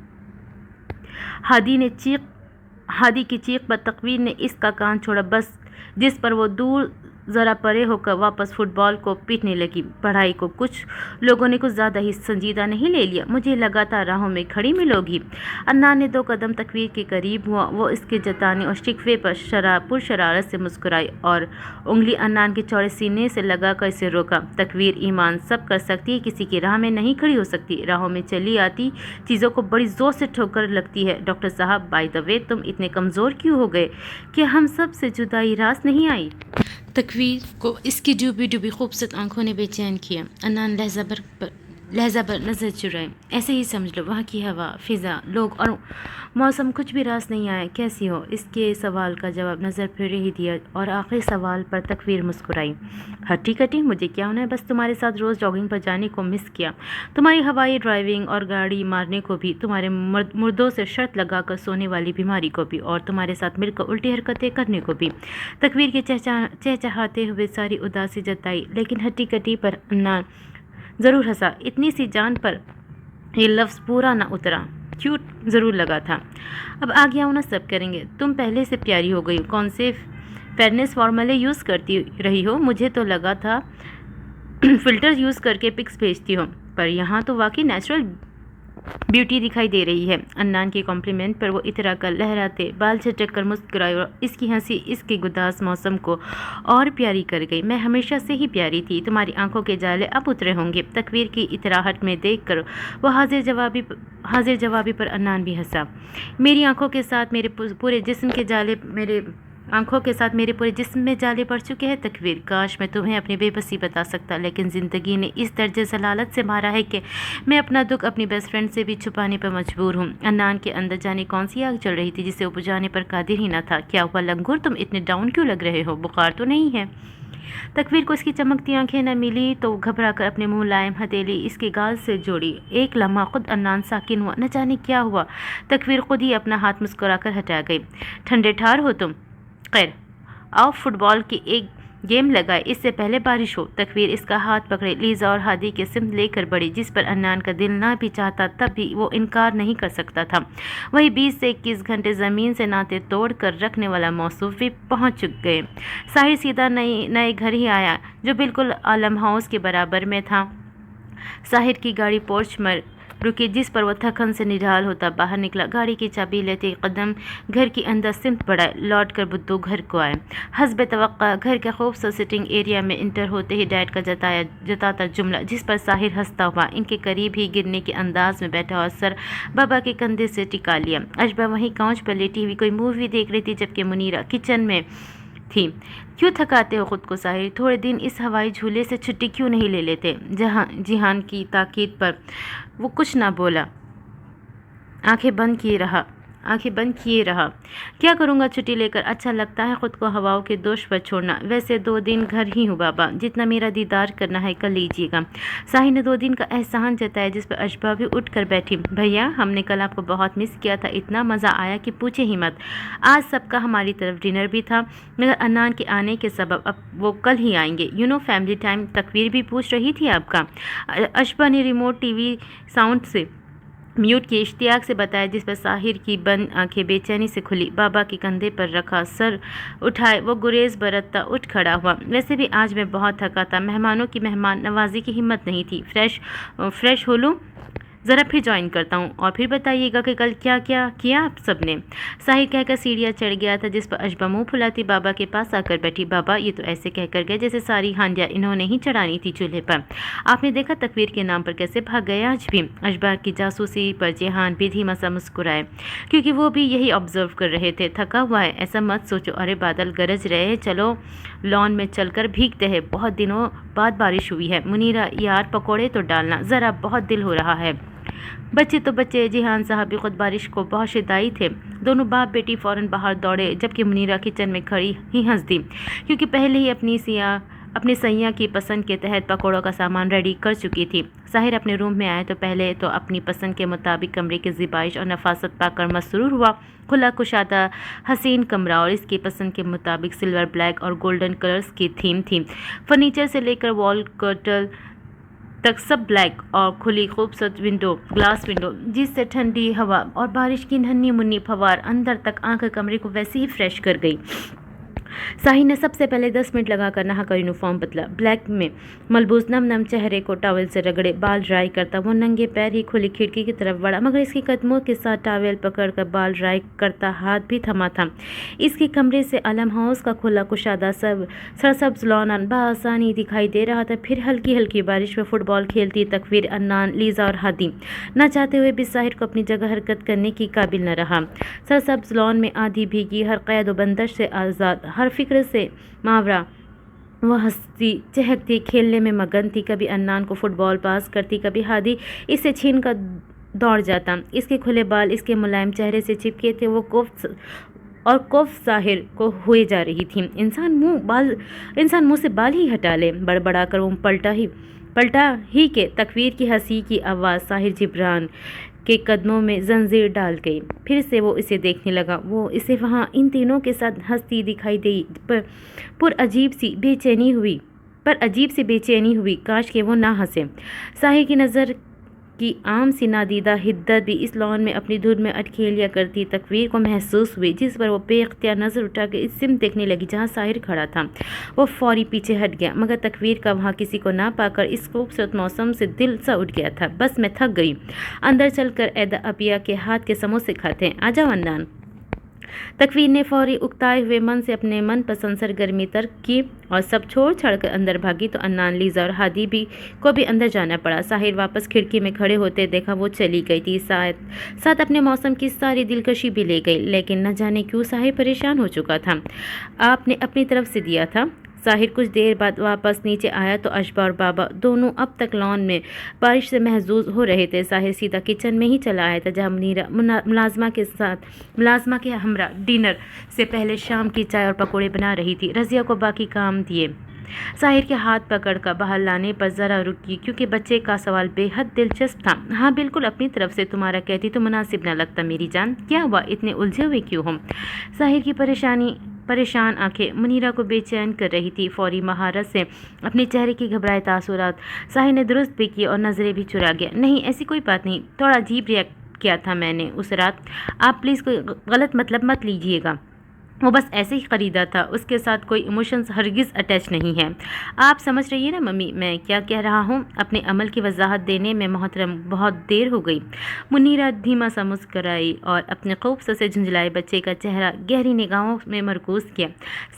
Speaker 1: हादी की चीख पर तकवीर ने इसका कान छोड़ा, बस जिस पर वो दूर ज़रा परे होकर वापस फुटबॉल को पीटने लगी। पढ़ाई को कुछ लोगों ने कुछ ज़्यादा ही संजीदा नहीं ले लिया। मुझे लगा था राहों में खड़ी मिलोगी। अन्नान ने 2 कदम तकवीर के करीब हुआ। वो इसके जताने और शिकवे पर शरारत से मुस्कुराई और उंगली अन्नान के चौड़े सीने से लगा कर इसे रोका। तकवीर ईमान सब कर सकती है, किसी की राह में नहीं खड़ी हो सकती। राहों में चली आती चीज़ों को बड़ी ज़ोर से ठोकर लगती है। डॉक्टर साहब, बाय द वे, तुम इतने कमज़ोर क्यों हो गए? क्या हम सब से जुदाई रास नहीं आई? तकवीर को इसकी डूबी खूबसूरत आंखों ने बेचैन किया। अन्नान लहजा पर नजर चुराए। ऐसे ही समझ लो, वहाँ की हवा, फिज़ा, लोग और मौसम कुछ भी रास नहीं आया। कैसी हो? इसके सवाल का जवाब नज़र फिर ही दिया और आखिरी सवाल पर तकवीर मुस्कुराई। हट्टी कटी, मुझे क्या होना है, बस तुम्हारे साथ रोज़ जॉगिंग पर जाने को मिस किया, तुम्हारी हवाई ड्राइविंग और गाड़ी मारने को भी, तुम्हारे मुर्दों से शर्त लगाकर सोने वाली बीमारी को भी, और तुम्हारे साथ मिलकर उल्टी हरकतें करने को भी। तकवीर के चहचहाते हुए सारी उदासी जताई, लेकिन हट्टी कटी पर अन्नान ज़रूर हंसा। इतनी सी जान पर ये लफ्ज़ पूरा ना उतरा। क्यूट ज़रूर लगा था। अब आ गया हूँ ना, सब करेंगे। तुम पहले से प्यारी हो गई। कौन से फेयरनेस फॉर्मूले यूज़ करती रही हो? मुझे तो लगा था फ़िल्टर यूज़ करके पिक्स भेजती हो, पर यहाँ तो वाकई नेचुरल ब्यूटी दिखाई दे रही है। अन्नान के कॉम्प्लीमेंट पर वो इतरा कर लहराते बाल झटक कर मुस्कुराई और इसकी हंसी इसके गुदास मौसम को और प्यारी कर गई। मैं हमेशा से ही प्यारी थी, तुम्हारी आंखों के जाले अब उतरे होंगे। तकवीर की इतराहट में देखकर वो हाजिर जवाबी पर अन्नान भी हंसा। मेरी आंखों के साथ मेरे पूरे जिस्म में जाले पड़ चुके हैं तकवीर। काश मैं तुम्हें अपनी बेबसी बता सकता, लेकिन ज़िंदगी ने इस दर्जे ज़लालत से मारा है कि मैं अपना दुख अपनी बेस्ट फ्रेंड से भी छुपाने पर मजबूर हूँ। अन्नान के अंदर जाने कौन सी आग चल रही थी जिसे वो बुझाने पर कादिर ही न था। क्या हुआ लंगूर, तुम इतने डाउन क्यों लग रहे हो? बुखार तो नहीं है? तकवीर को इसकी चमकती आंखें न मिली तो घबरा कर अपने मुलायम हथेली इसके गाल से जोड़ी। एक लम्हा खुद अन्नान साकिन हुआ। न जाने क्या हुआ, तकवीर खुद ही अपना हाथ मुस्कुरा कर हटा गई। ठंडे ठार हो तुम? खैर आओ फुटबॉल की एक गेम लगाए, इससे पहले बारिश हो। तकवीर इसका हाथ पकड़े लीज़ा और हादी के सिमत लेकर बढ़ी, जिस पर अन्नान का दिल ना भी चाहता तब भी वो इनकार नहीं कर सकता था। वही 20 से 21 घंटे ज़मीन से नाते तोड़ कर रखने वाला मौसूफ भी पहुँच गए। साहिर सीधा नए घर ही आया जो बिल्कुल आलम हाउस के बराबर में था। साहिर की गाड़ी पोर्च में रुकी, जिस पर वो थकन से निढाल होता बाहर निकला। गाड़ी की चाबी लेते कदम घर के अंदर सिमत बढ़ाए। लौट कर बुद्धू घर को आए। हस्ब तवक्का घर के खूबसूरत सिटिंग एरिया में इंटर होते ही डैड का जताता जुमला, जिस पर साहिर हंसता हुआ इनके करीब ही गिरने के अंदाज में बैठा और सर बाबा के कंधे से टिका लिया। अजबा वहीं काउच पर लेटी हुई कोई मूवी देख रही थी, जबकि मुनीरा किचन में थी। क्यों थकाते हो खुद को साहिर? थोड़े दिन इस हवाई झूले से छुट्टी क्यों नहीं ले लेते? जिहान की ताकीद पर वो कुछ ना बोला, आंखें बंद किए रहा। आंखें बंद किए रहा। क्या करूँगा छुट्टी लेकर, अच्छा लगता है खुद को हवाओं के दोष पर छोड़ना। वैसे 2 दिन घर ही हूँ बाबा, जितना मेरा दीदार करना है कर लीजिएगा। साहिर ने 2 दिन का एहसान जताया, जिस पर अशबा भी उठ कर बैठी। भैया हमने कल आपको बहुत मिस किया था, इतना मज़ा आया कि पूछे ही मत। आज सबका हमारी तरफ डिनर भी था, मगर अन्नान के आने के सबब अब वो कल ही आएंगे। Family time. तकवीर भी पूछ रही थी आपका। अशबा ने रिमोट टीवी साउंड से म्यूट की इश्तियाक से बताया, जिस पर साहिर की बंद आंखें बेचैनी से खुली। बाबा के कंधे पर रखा सर उठाए वो गुरेज बरतता उठ खड़ा हुआ। वैसे भी आज मैं बहुत थका था, मेहमानों की मेहमान नवाजी की हिम्मत नहीं थी। फ्रेश हो लूँ, ज़रा फिर ज्वाइन करता हूँ और फिर बताइएगा कि कल क्या क्या किया आप सब ने। साहिर कहकर सीढ़ियाँ चढ़ गया था, जिस पर अशबा मुँह फुलाती बाबा के पास आकर बैठी। बाबा ये तो ऐसे कहकर गए जैसे सारी हांडियाँ इन्होंने ही चढ़ानी थी चूल्हे पर। आपने देखा तकवीर के नाम पर कैसे भाग गए आज भी। अशबा की जासूसी पर जेहान भी धीमा सा मुस्कुराए, क्योंकि वो भी यही ऑब्जर्व कर रहे थे। थका हुआ है ऐसा मत सोचो। अरे बादल गरज रहे हैं, चलो लॉन में चलकर भीगते हैं, बहुत दिनों बाद बारिश हुई है। मुनीरा यार पकौड़े तो डालना ज़रा, बहुत दिल हो रहा है। बच्चे तो बच्चे, जिहान साहब भी खुद बारिश को बहुत शिदाई थे। दोनों बाप बेटी फ़ौरन बाहर दौड़े, जबकि मुनीरा किचन में खड़ी ही हंस दी, क्योंकि पहले ही अपनी सैया की पसंद के तहत पकौड़ों का सामान रेडी कर चुकी थी। साहिर अपने रूम में आए तो पहले तो अपनी पसंद के मुताबिक कमरे की ज़िबाइश और नफासत पाकर मसरूर हुआ। खुला कुशादा हसीन कमरा और इसकी पसंद के मुताबिक सिल्वर, ब्लैक और गोल्डन कलर्स की थीम थी। फर्नीचर से लेकर वॉल कर्टन तक सब ब्लैक और खुली खूबसूरत ग्लास विंडो, जिससे ठंडी हवा और बारिश की नन्ही मुन्नी फवार अंदर तक आकर कमरे को वैसे ही फ्रेश कर गई। साहिर ने सबसे पहले 10 मिनट लगाकर नहाकर यूनिफॉर्म बदला। ब्लैक में मलबूस नम चेहरे को टॉवल से रगड़े, बाल ड्राई करता वो नंगे पैर ही खुली खिड़की की तरफ बढ़ा, मगर इसके कदमों के साथ टॉवल पकड़कर बाल ड्राई करता हाथ भी थमा था। इसके कमरे से अलम हाउस का खुला कुशादा सरसब्ज लॉन बआसानी दिखाई दे रहा था। फिर हल्की हल्की बारिश में फुटबॉल खेलती तकवीर, अन्नान, लीजा और हादी न चाहते हुए भी साहिर को अपनी जगह हरकत करने की काबिल न रहा। सरसब्ज लॉन में आधी भीगी, हर कैद व बंदश से आज़ाद, हर फिक्र से मावरा, वह हंसती चहकती खेलने में मगन थी। कभी अन्नान को फुटबॉल पास करती, कभी हादी इससे छीन कर दौड़ जाता। इसके खुले बाल इसके मुलायम चेहरे से चिपके थे, वो कोफ साहिर को हुए जा रही थी। इंसान मुंह से बाल ही हटा ले, बड़बड़ा कर वो पलटा ही के तकवीर की हंसी की आवाज़ साहिर जिब्रान के कदमों में जंजीर डाल गई। फिर से वो इसे देखने लगा। वो इसे वहाँ इन तीनों के साथ हंसती दिखाई दी, पर अजीब सी बेचैनी हुई। काश के वो ना हंसे। साहिर की नज़र की आम सी नादीदा हिद्दत भी इस लॉन में अपनी धुन में अटखेलिया करती तकवीर को महसूस हुई, जिस पर वो बेख्तियार नज़र उठा के इस सिम देखने लगी जहाँ साहिर खड़ा था। वो फौरी पीछे हट गया, मगर तकवीर का वहाँ किसी को ना पाकर इस खूबसूरत मौसम से दिल सा उठ गया था। बस मैं थक गई, अंदर चलकर एदा अपिया के हाथ के समोसे खाते हैं, आजा अन्नान। तकवीर ने फौरी उकताए हुए मन से अपने मन पसंद सरगर्मी तर्क की और सब छोड़ छाड़कर अंदर भागी तो अन्नान, लीजा और हादी को भी अंदर जाना पड़ा। साहिर वापस खिड़की में खड़े होते देखा वो चली गई थी, साथ अपने मौसम की सारी दिलकशी भी ले गई। लेकिन न जाने क्यों साहिर परेशान हो चुका था। आपने अपनी तरफ से दिया था। साहिर कुछ देर बाद वापस नीचे आया तो अशबा और बाबा दोनों अब तक लॉन में बारिश से महजूज हो रहे थे। साहिर सीधा किचन में ही चला आया था, जहाँ मुनीरा मुलाजमा के हमरा डिनर से पहले शाम की चाय और पकौड़े बना रही थी। रज़िया को बाकी काम दिए। साहिर के हाथ पकड़कर बाहर लाने पर ज़रा रुकी, क्योंकि बच्चे का सवाल बेहद दिलचस्प था। हाँ बिल्कुल, अपनी तरफ से तुम्हारा कहती तो मुनासिब न लगता मेरी जान। क्या हुआ, इतने उलझे हुए क्यों हो? साहिर की परेशान आंखें मुनीरा को बेचैन कर रही थी। फौरी महारत से अपने चेहरे की घबराए तासुरात साहिर ने दुरुस्त भी किए और नज़रें भी चुरा गया। नहीं ऐसी कोई बात नहीं, थोड़ा अजीब रिएक्ट किया था मैंने उस रात। आप प्लीज़ कोई गलत मतलब मत लीजिएगा, वो बस ऐसे ही ख़रीदा था, उसके साथ कोई इमोशंस हरगिज़ अटैच नहीं है। आप समझ रही है ना मम्मी मैं क्या कह रहा हूँ? अपने अमल की वजाहत देने में मोहतरम बहुत देर हो गई। मुनीरा धीमा सा मुस्कराई और अपने खूबसूरत से झुंझलाए बच्चे का चेहरा गहरी निगाहों में मरकूज़ किया।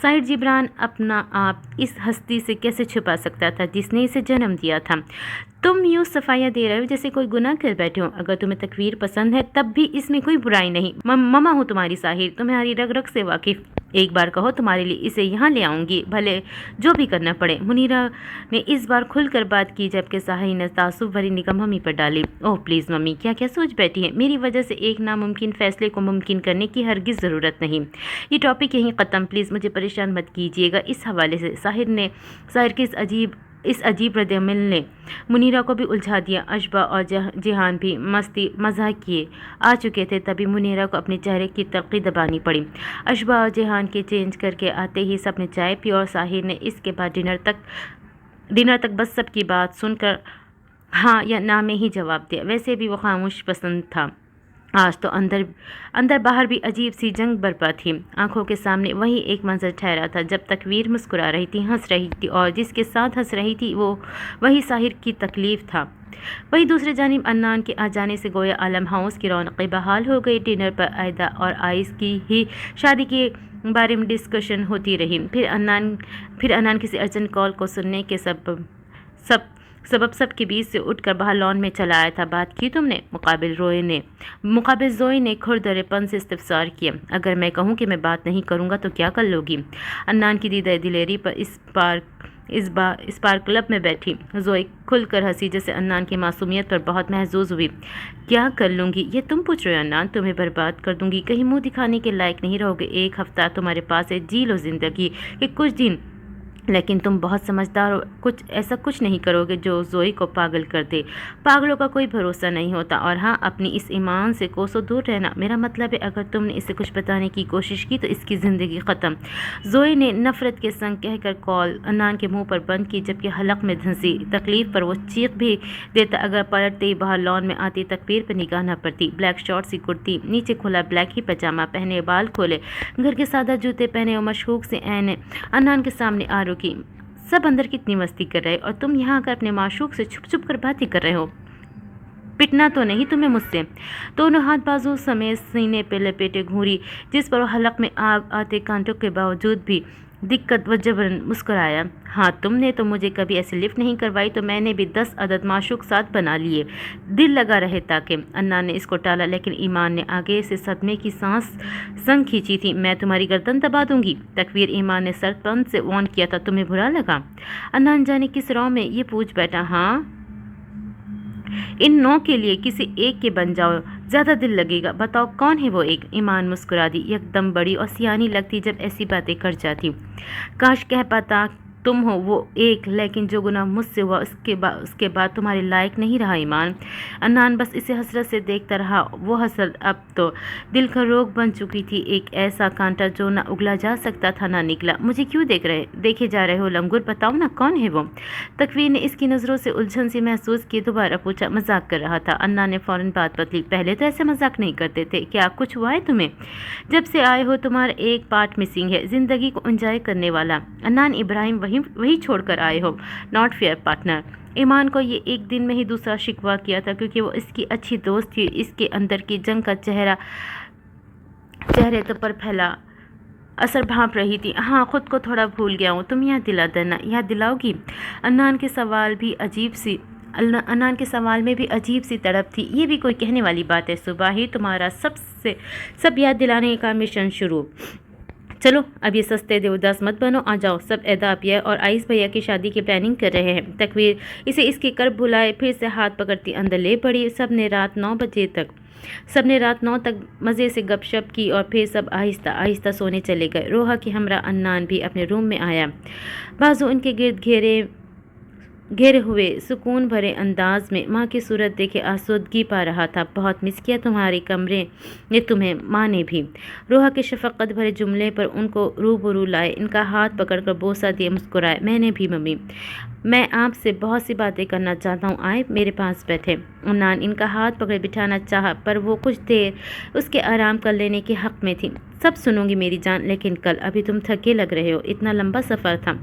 Speaker 1: साहिर जिब्रान अपना आप इस हस्ती से कैसे छुपा सकता था जिसने इसे जन्म दिया था? तुम यूँ सफाइयाँ दे रहे हो जैसे कोई गुनाह कर बैठे हो। अगर तुम्हें तकवीर पसंद है तब भी इसमें कोई बुराई नहीं। मम्मा हूँ तुम्हारी साहिर, तुम्हारी रग रग से वाकिफ़। एक बार कहो तुम्हारे लिए इसे यहाँ ले आऊँगी, भले जो भी करना पड़े। मुनीरा ने इस बार खुलकर बात की, जबकि साहिल ने तासुब भरी निगाह मम्मी पर डाली। ओह प्लीज़ मम्मी, क्या क्या सोच बैठी है? मेरी वजह से एक नामुमकिन फ़ैसले को मुमकिन करने की हरगिज़ ज़रूरत नहीं। ये टॉपिक यहीं ख़त्म, प्लीज़ मुझे परेशान मत कीजिएगा। इस हवाले से साहिर के इस अजीब रद्द-ए-अमल ने मुनीरा को भी उलझा दिया। अशबा और जिहान भी मस्ती मजाक किए आ चुके थे, तभी मुनीरा को अपने चेहरे की तलखी दबानी पड़ी। अशबा और जिहान के चेंज करके आते ही सबने चाय पी और साहिर ने इसके बाद डिनर तक बस सबकी बात सुनकर हाँ या ना में ही जवाब दिया। वैसे भी वो खामोश पसंद था। आज तो अंदर बाहर भी अजीब सी जंग बरपा थी। आंखों के सामने वही एक मंजर ठहरा था, जब तक वीर मुस्कुरा रही थी, हंस रही थी, और जिसके साथ हंस रही थी वो वही साहिर की तकलीफ था। वही दूसरी जानिब अन्नान के आ जाने से गोया आलम हाउस की रौनकें बहाल हो गई। डिनर पर आयदा और आइस की ही शादी के बारे में डिस्कशन होती रही। फिर अन्नान किसी अर्जेंट कॉल को सुनने के सबब सबके बीच से उठकर बाहर लॉन में चला आया था। बात की तुमने? मुकाबिल जोई ने खुरदरेपन से इस्तफसार किया। अगर मैं कहूँ कि मैं बात नहीं करूँगा तो क्या कर लोगी? अन्नान की दीदा दिलेरी पर इस बार क्लब में बैठी जोई खुलकर हंसी, जैसे अन्नान की मासूमियत पर बहुत महसूस हुई। क्या कर लूँगी ये तुम पूछ रहे हो अन्नान? तुम्हें बर्बाद कर दूँगी, कहीं मुँह दिखाने के लायक नहीं रहोगे। एक हफ्ता तुम्हारे पास है, जी लो ज़िंदगी के कुछ दिन, लेकिन तुम बहुत समझदार हो, कुछ नहीं करोगे जो जोई को पागल कर दे। पागलों का कोई भरोसा नहीं होता। और हाँ, अपनी इस ईमान से कोसों दूर रहना। मेरा मतलब है अगर तुमने इसे कुछ बताने की कोशिश की तो इसकी ज़िंदगी ख़त्म। जोई ने नफ़रत के संग कहकर कॉल अन्नान के मुंह पर बंद की, जबकि हलक में धंसी। तकलीफ़ पर वो चीख भी देता अगर पलटते ही बाहर लॉन में आती तकबीर पर निगाह न पड़ती। ब्लैक शॉर्ट सी कुर्ती, नीचे खुला ब्लैक ही पजामा पहने, बाल खोले, घर के सादा जूते पहने और मशकूक से ऐने अन्नान के सामने आ रुकी। सब अंदर कितनी मस्ती कर रहे और तुम यहाँ आकर अपने माशूक से छुप कर बातें कर रहे हो। पिटना तो नहीं तुम्हें मुझसे? दोनों हाथ बाजू समेत सीने पे लपेटे घूरी, जिस पर हलक में आग आते कांटों के बावजूद भी दिक्कत व जबरन मुस्कुराया। हाँ, तुमने तो मुझे कभी ऐसे लिफ्ट नहीं करवाई, तो मैंने भी 10 अदद माशूक साथ बना लिए, दिल लगा रहे ताकि। अन्ना ने इसको टाला, लेकिन ईमान ने आगे से सदमे की सांस संग खींची थी। मैं तुम्हारी गर्दन दबा दूंगी। तकवीर ईमान ने सरपंच से ऑन किया था, तुम्हें बुरा लगा? अन्ना जाने किस रौ में ये पूछ बैठा। हाँ, इन 9 के लिए किसी एक के बन जाओ, ज़्यादा दिल लगेगा। बताओ कौन है वो एक? ईमान मुस्कुरा दी। एकदम बड़ी और सियानी लगती जब ऐसी बातें कर जाती। काश कह पाता तुम हो वो एक, लेकिन जो गुनाह मुझसे हुआ उसके बाद तुम्हारे लायक नहीं रहा ईमान। अन्नान बस इसे हसरत से देखता रहा। वो हसरत अब तो दिल का रोग बन चुकी थी, एक ऐसा कांटा जो ना उगला जा सकता था ना निकला। मुझे क्यों देखे जा रहे हो लंगूर? बताओ ना कौन है वो? तकवीर ने इसकी नज़रों से उलझन सी महसूस की, दोबारा पूछा। मजाक कर रहा था। अन्ना ने फ़ौरन बात बदली। पहले तो ऐसे मजाक नहीं करते थे। क्या कुछ हुआ है तुम्हें? जब से आए हो तुम्हारा एक पार्ट मिसिंग है, ज़िंदगी को एंजॉय करने वाला। अन्नान इब्राहिम वही छोड़कर आए हो। Not fair partner. ईमान को ये एक दिन में ही दूसरा शिकवा किया था, क्योंकि वो इसकी अच्छी दोस्त थी। इसके अंदर की जंग का चेहरे तो पर फैला असर भांप रही थी। हाँ, खुद को थोड़ा भूल गया हूँ, तुम याद दिला देना। याद दिलाओगी? अन्नान के सवाल में भी अजीब सी तड़प थी। ये भी कोई कहने वाली बात है? सुबह ही तुम्हारा सब याद दिलाने का मिशन शुरू। चलो अब ये सस्ते देवदास मत बनो, आ जाओ। सब एदा अपिया और आइस भैया की शादी की प्लानिंग कर रहे हैं। तकवीर इसे इसके कर्ब भुलाए फिर से हाथ पकड़ती अंदर ले पड़ी। सबने रात 9 तक मज़े से गपशप की और फिर सब आहिस्ता आहिस्ता सोने चले गए। रोहा की हमरा अन्नान भी अपने रूम में आया। बाजू उनके गिर्द घेरे हुए सुकून भरे अंदाज में माँ की सूरत देखे आसूदगी पा रहा था। बहुत मिस किया तुम्हारे कमरे ने तुम्हें, माँ ने भी। रोहा के शफकत भरे जुमले पर उनको रूबरू लाए, इनका हाथ पकड़कर बोसा दिए, मुस्कुराए। मैंने भी मम्मी, मैं आपसे बहुत सी बातें करना चाहता हूँ, आए मेरे पास बैठे। अन्नान इनका हाथ पकड़े बिठाना चाहा, पर वो कुछ देर उसके आराम कर लेने के हक़ में थी। सब सुनूंगी मेरी जान, लेकिन कल अभी तुम थके लग रहे हो, इतना लंबा सफ़र था।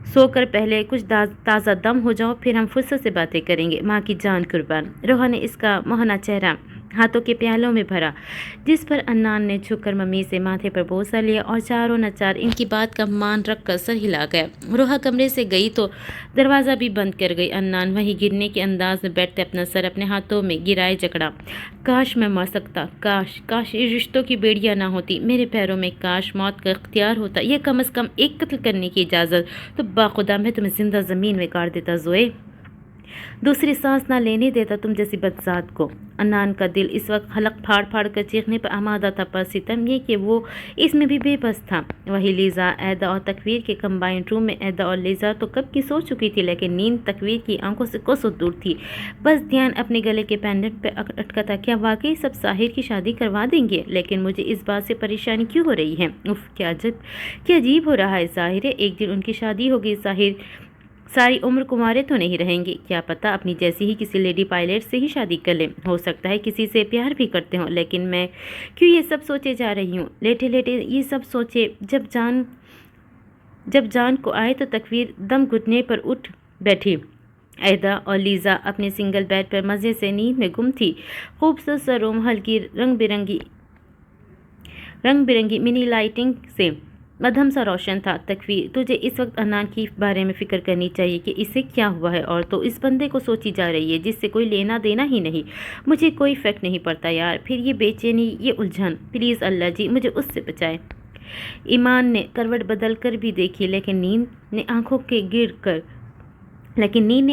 Speaker 1: सोकर पहले कुछ ताज़ा दम हो जाओ, फिर हम फुर्सत से बातें करेंगे। माँ की जान कुर्बान। रोहा ने इसका मोहना चेहरा हाथों के प्यालों में भरा, जिस पर अन्नान ने झुककर मम्मी से माथे पर बोसा लिया और चारों नचार इनकी बात का मान रख कर सर हिला गया। रोहा कमरे से गई तो दरवाज़ा भी बंद कर गई। अन्नान वहीं गिरने के अंदाज में बैठते अपना सर अपने हाथों में गिराए जकड़ा। काश मैं मर सकता, काश काश ये रिश्तों की बेड़ियाँ ना होती मेरे पैरों में, काश मौत का इख्तियार होता, ये कम अज़ कम एक कत्ल करने की इजाज़त, तो बाखुदा मैं तुम्हें जिंदा ज़मीन में गाड़ देता ज़ोए, दूसरी सांस ना लेने देता तुम जैसी बदजात को। अन्नान का दिल इस वक्त हलक फाड़ फाड़ कर चीखने पर आमादा था, पर सितम ये कि वो इसमें भी बेबस था। वही लीज़ा, ऐदा और तकवीर के कंबाइंड रूम में ऐदा और लीज़ा तो कब की सो चुकी थी, लेकिन नींद तकवीर की आंखों से कोसों दूर थी। बस ध्यान अपने गले के पेंडेंट पर अटका था। क्या वाकई सब साहिर की शादी करवा देंगे? लेकिन मुझे इस बात से परेशानी क्यों हो रही है? उफ, क्या अजीब हो रहा है। ज़ाहिर है एक दिन उनकी शादी होगी। ज़ाहिर सारी उम्र कुंवारे तो नहीं रहेंगे। क्या पता अपनी जैसी ही किसी लेडी पायलट से ही शादी कर लें। हो सकता है किसी से प्यार भी करते हों। लेकिन मैं क्यों ये सब सोचे जा रही हूँ? लेटे लेटे ये सब सोचे जब जान को आए तो तकवीर दम घुटने पर उठ बैठी। ऐदा और लीज़ा अपने सिंगल बेड पर मज़े से नींद में गुम थी। खूबसूरत सा रूम हल्की रंग बिरंगी मिनी लाइटिंग से मध्यम सा रोशन था। तकवीर, तुझे इस वक्त अन्नान की बारे में फ़िक्र करनी चाहिए कि इसे क्या हुआ है, और तो इस बंदे को सोची जा रही है जिससे कोई लेना देना ही नहीं। मुझे कोई फ़र्क नहीं पड़ता यार। फिर ये बेचैनी, ये उलझन, प्लीज़ अल्लाह जी मुझे उससे बचाए। ईमान ने करवट बदल कर भी देखी, लेकिन नींद ने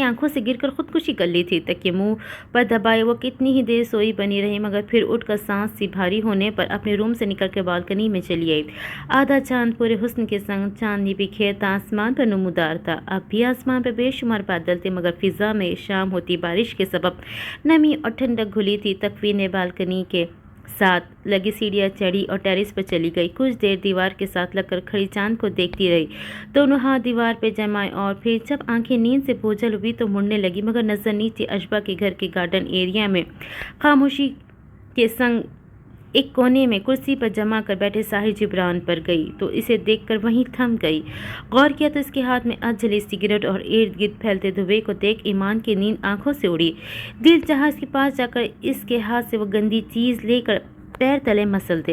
Speaker 1: आंखों से गिरकर खुदकुशी कर ली थी। तकिए मुंह पर दबाए वो कितनी ही देर सोई बनी रही, मगर फिर उठकर सांस सी भारी होने पर अपने रूम से निकलकर बालकनी में चली आई। आधा चांद पूरे हुस्न के संग चांदनी बिखेरता आसमान पर नमूदार था। अब भी आसमान पर बेशुमार बादल थे, मगर फिजा में शाम होती बारिश के सबब नमी और ठंडक घुली थी। तकवीर ने बालकनी के साथ लगी सीढ़ियाँ चढ़ी और टेरिस पर चली गई। कुछ देर दीवार के साथ लगकर खड़ी चांद को देखती रही। दोनों हाथ दीवार पे जमाए और फिर जब आंखें नींद से बोझल हुई तो मुड़ने लगी, मगर नजर नीचे अशबा के घर के गार्डन एरिया में खामोशी के संग एक कोने में कुर्सी पर जमा कर बैठे साहिर जिब्रान पर गई तो इसे देखकर वहीं थम गई। गौर किया तो इसके हाथ में अधजली सिगरेट और इर्द गिर्द फैलते धुएं को देख ईमान की नींद आंखों से उड़ी। दिल चाहा इसके पास जाकर इसके हाथ से वो गंदी चीज़ लेकर पैर तले मसल दे।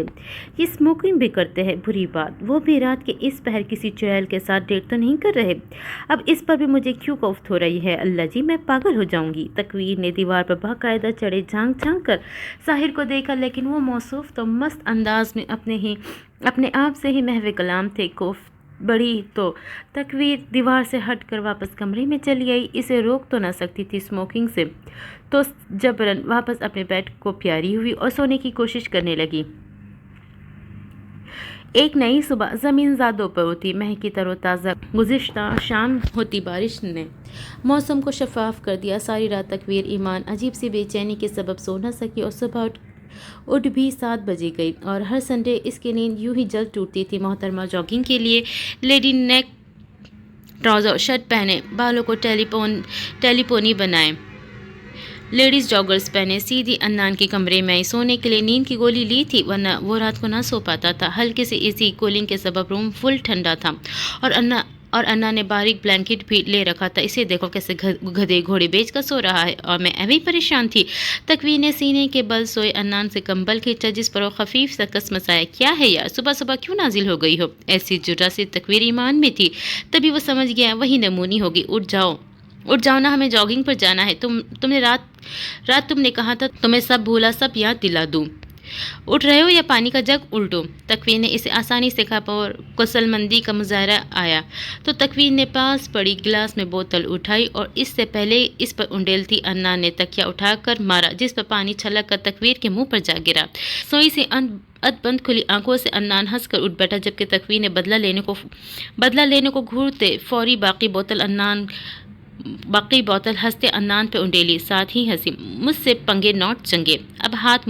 Speaker 1: ये स्मोकिंग भी करते हैं, बुरी बात, वो भी रात के इस पहर किसी चुड़ैल के साथ डेट तो नहीं कर रहे। अब इस पर भी मुझे क्यों कोफ्त हो रही है? अल्लाह जी मैं पागल हो जाऊंगी। तकवीर ने दीवार पर बाकायदा चढ़े झांक कर साहिर को देखा, लेकिन वो मौसूफ तो मस्त अंदाज में अपने आप से ही महवे कलाम थे। कोफ्त बड़ी तो तकवीर दीवार से हटकर वापस कमरे में चली आई। इसे रोक तो न सकती थी स्मोकिंग से, तो जबरन वापस अपने बेड को प्यारी हुई और सोने की कोशिश करने लगी। एक नई सुबह ज़मीन ज़ादों पर उठी, महकी तरोताज़ा गुज़िश्ता शाम होती बारिश ने मौसम को शफाफ कर दिया। सारी रात तकवीर ईमान अजीब सी बेचैनी के सबब सो न सकी और सुबह उठ भी 7 बजे गई। और हर संडे इसकी नींद यूं ही जल्द टूटती थी। मोहतरमा जॉगिंग के लिए लेडी नेक ट्राउज़र शर्ट पहने, बालों को टेलीपोनी बनाए, लेडीज़ जॉगर्स पहने सीधी अन्नान के कमरे में आई। सोने के लिए नींद की गोली ली थी, वरना वो रात को ना सो पाता था। हल्के से एसी कूलिंग के सबब रूम फुल ठंडा था और अन्ना ने बारीक ब्लैंकेट भी ले रखा था। इसे देखो कैसे गधे घोड़े बेच कर सो रहा है, और मैं अभी परेशान थी। तकवीर ने सीने के बल सोए अन्नान से कंबल खींचा, जिस पर वो खफीफ सा कसमसाया। क्या है यार, सुबह सुबह क्यों नाजिल हो गई हो? ऐसी जुर्रा से तकवीर ईमान में थी। तभी वो समझ गया वही नमूनी होगी। उठ जाओ ना, हमें जॉगिंग पर जाना है। तुमने रात तुमने कहा था तुम्हें सब भूला, सब याद दिला दूँ। उठ रहे हो या पानी का जग उल्टो? तकवीर ने इसे आसानी से कहा और कुशलमंदी का मुजाहरा आया तो तकवीर ने पास पड़ी गिलास में बोतल उठाई और इससे पहले इस पर उंडेलती अन्ना ने तकिया उठाकर मारा, जिस पर पानी छलक कर तकवीर के मुंह पर जा गिरा। सोई से बंद खुली आंखों से अन्नान हंसकर उठ बैठा, जबकि तकवीर ने बदला लेने को घूरते फौरी बाकी बोतल हंसते अन्नान पे उंडेली, साथ ही हंसी। मुझसे पंगे नॉट चंगे। अब हाथ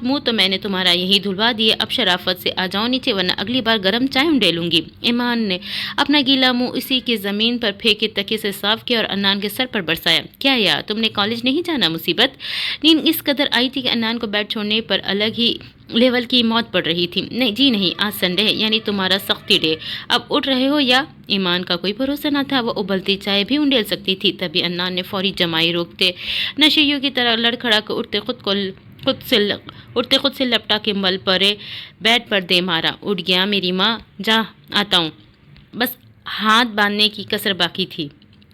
Speaker 1: मुंह तो मैंने तुम्हारा यही धुलवा दिए। अब शराफत से आ जाओ नीचे, वरना अगली बार गर्म चाय उंडेलूंगी। ईमान ने अपना गीला मुंह इसी की ज़मीन पर फेंके तकिए से साफ किया और अन्नान के सर पर बरसाया। क्या यार, तुमने कॉलेज नहीं जाना? मुसीबत नींद इस कदर आई थी कि अन्नान को बेड छोड़ने पर अलग ही لیول کی موت پڑ رہی تھی۔ نہیں جی نہیں، آج سنڈے ہے، یعنی تمہارا سختی ڈے، اب اٹھ رہے ہو یا؟ ایمان کا کوئی بھروسہ نہ تھا، وہ ابلتی چائے بھی انڈیل سکتی تھی۔ تبھی عدنان نے فوری جمائی روکتے نشیوں کی طرح لڑکھڑا کر اٹھتے خود سے لپٹا کے مل پرے بیڈ پر دے مارا۔ اٹھ گیا میری ماں، جا آتا ہوں، بس ہاتھ باندھنے کی کسر باقی تھی۔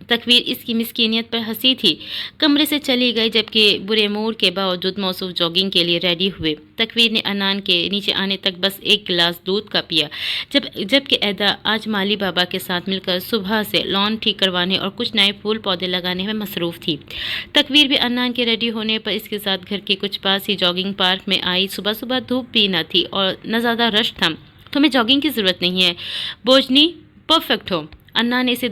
Speaker 1: تکویر اس کی مسکینیت پر ہنسی تھی، کمرے سے چلی گئی جبکہ برے موڈ کے باوجود موصوف جاگنگ کے لیے ریڈی ہوئے۔ تکویر نے عدنان کے نیچے آنے تک بس ایک گلاس دودھ کا پیا، جبکہ ادا آج مالی بابا کے ساتھ مل کر صبح سے لان ٹھیک کروانے اور کچھ نئے پھول پودے لگانے میں مصروف تھی۔ تکویر بھی عدنان کے ریڈی ہونے پر اس کے ساتھ گھر کے کچھ پاس ہی جاگنگ پارک میں آئی۔ صبح صبح دھوپ بھی نہ تھی اور نہ زیادہ رش تھا۔ تمہیں جاگنگ کی ضرورت نہیں ہے بوجھنی، پرفیکٹ ہو۔ عدنان نے اسے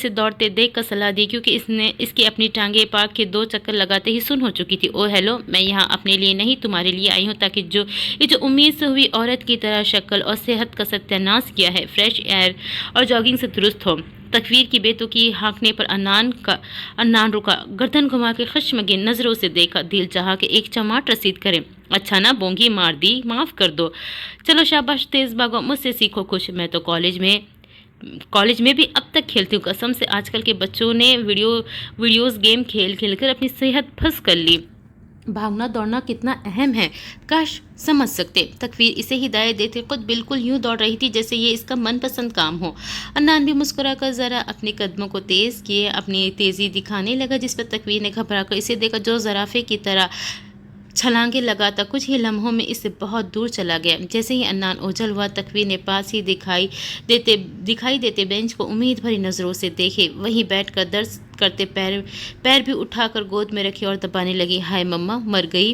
Speaker 1: دوڑتے دیکھ کر صلاح دی، کیونکہ اس کی اپنی ٹانگیں پارک کے 2 چکر لگاتے ہی سن ہو چکی تھی۔ او ہیلو، میں یہاں اپنے لیے نہیں تمہارے لیے آئی ہوں، تاکہ جو امید سے ہوئی عورت کی طرح شکل اور صحت کا ستیاناش کیا ہے، فریش ایئر اور جاگنگ سے درست ہو۔ تکویر کی بے تکی ہانکنے پر عدنان رکا، گردن گھما کے خشمگین نظروں سے دیکھا، دل چاہا کہ ایک چماٹ رسید کرے۔ اچھا نا بونگی مار دی، معاف کر دو۔ چلو شاباش، تیز بھاگو، مجھ سے سیکھو کچھ۔ میں تو کالج میں بھی اب تک کھیلتی ہوں، قسم سے آج کل کے بچوں نے ویڈیوز گیم کھیل کر اپنی صحت پھنس کر لی۔ بھاگنا دوڑنا کتنا اہم ہے، کاش سمجھ سکتے۔ تکویر اسے ہدایت دیتے خود بالکل یوں دوڑ رہی تھی جیسے یہ اس کا من پسند کام ہو۔ عدنان بھی مسکرا کر ذرا اپنے قدموں کو تیز کیے، اپنی تیزی دکھانے لگا، جس پر تکویر نے گھبرا کر اسے دیکھا جو زرافے کی طرح چھلانگیں لگاتا کچھ ہی لمحوں میں اس سے بہت دور چلا گیا۔ جیسے ہی عدنان اوجھل ہوا، تکویر نے پاس ہی دکھائی دیتے بینچ کو امید بھری نظروں سے دیکھے، وہیں بیٹھ کر درد کرتے پیر بھی اٹھا کر گود میں رکھے اور دبانے لگی۔ ہائے مما، مر گئی،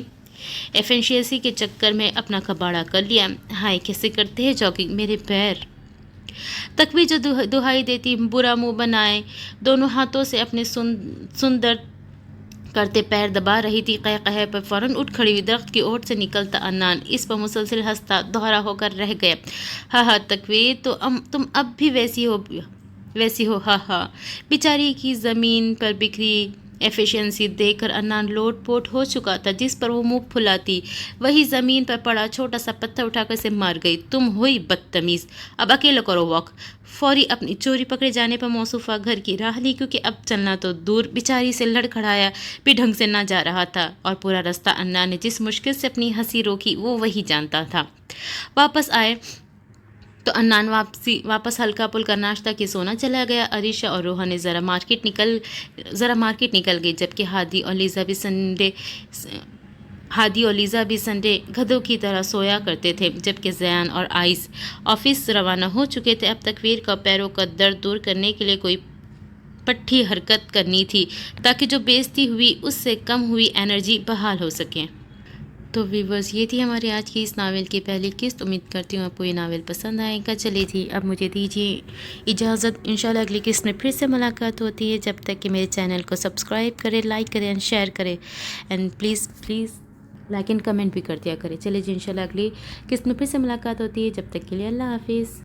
Speaker 1: ایفیشنسی کے چکر میں اپنا کباڑہ کر لیا۔ ہائے، کیسے کرتے ہیں جاگنگ میرے پیر؟ تکویر جو دہائی دیتی برا منہ بنائے دونوں ہاتھوں سے اپنے سندر کرتے پیر دبا رہی تھی، قہقہے پر فوراً اٹھ کھڑی ہوئی۔ درخت کی اوٹ سے نکلتا عدنان اس پر مسلسل ہنستا دوہرا ہو کر رہ گیا۔ ہاں ہاں تکویر، تم اب بھی ویسی ہو، ہاں ہاں۔ بیچاری کی زمین پر بکھری ایفیشنسی دیکھ کر عدنان لوٹ پوٹ ہو چکا تھا۔ جس پر وہ منہ پھلاتی، وہی زمین پر پڑا چھوٹا سا پتھر اٹھا کر اسے مار گئی۔ تم ہوئی بدتمیز، اب اکیلا کرو واک۔ فوری اپنی چوری پکڑے جانے پر موصوفہ گھر کی راہ لی، کیونکہ اب چلنا تو دور، بیچاری سے لڑکھڑایا بھی ڈھنگ سے نہ جا رہا تھا، اور پورا رستہ عدنان نے جس مشکل سے اپنی ہنسی روکی وہ وہی جانتا تھا۔ واپس آئے تو عدنان واپس ہلکا پھلکا ناشتہ کی سونا چلا گیا۔ عریشہ اور روحا نے ذرا مارکیٹ نکل گئی، جبکہ ہادی اور لیزا بھی سنڈے گدھوں کی طرح سویا کرتے تھے، جبکہ زیان اور آئس آفس روانہ ہو چکے تھے۔ اب تکویر کا پیروں کا درد دور کرنے کے لیے کوئی پٹھی حرکت کرنی تھی، تاکہ جو بیزتی ہوئی اس سے کم ہوئی انرجی بحال ہو سکے۔ تو ویورز، یہ تھی ہمارے آج کی اس ناول کی پہلی قسط۔ امید کرتی ہوں آپ کو یہ ناول پسند آئے گا۔ چلے تھی اب مجھے دیجیے اجازت، انشاءاللہ اگلی قسط میں پھر سے ملاقات ہوتی ہے۔ جب تک کہ میرے چینل کو سبسکرائب کریں، لائک کریں اینڈ شیئر کریں، and please like and comment بھی کر دیا کریں۔ چلے جی، انشاءاللہ اگلی قسط میں پھر سے ملاقات ہوتی ہے، جب تک کے لیے اللہ حافظ۔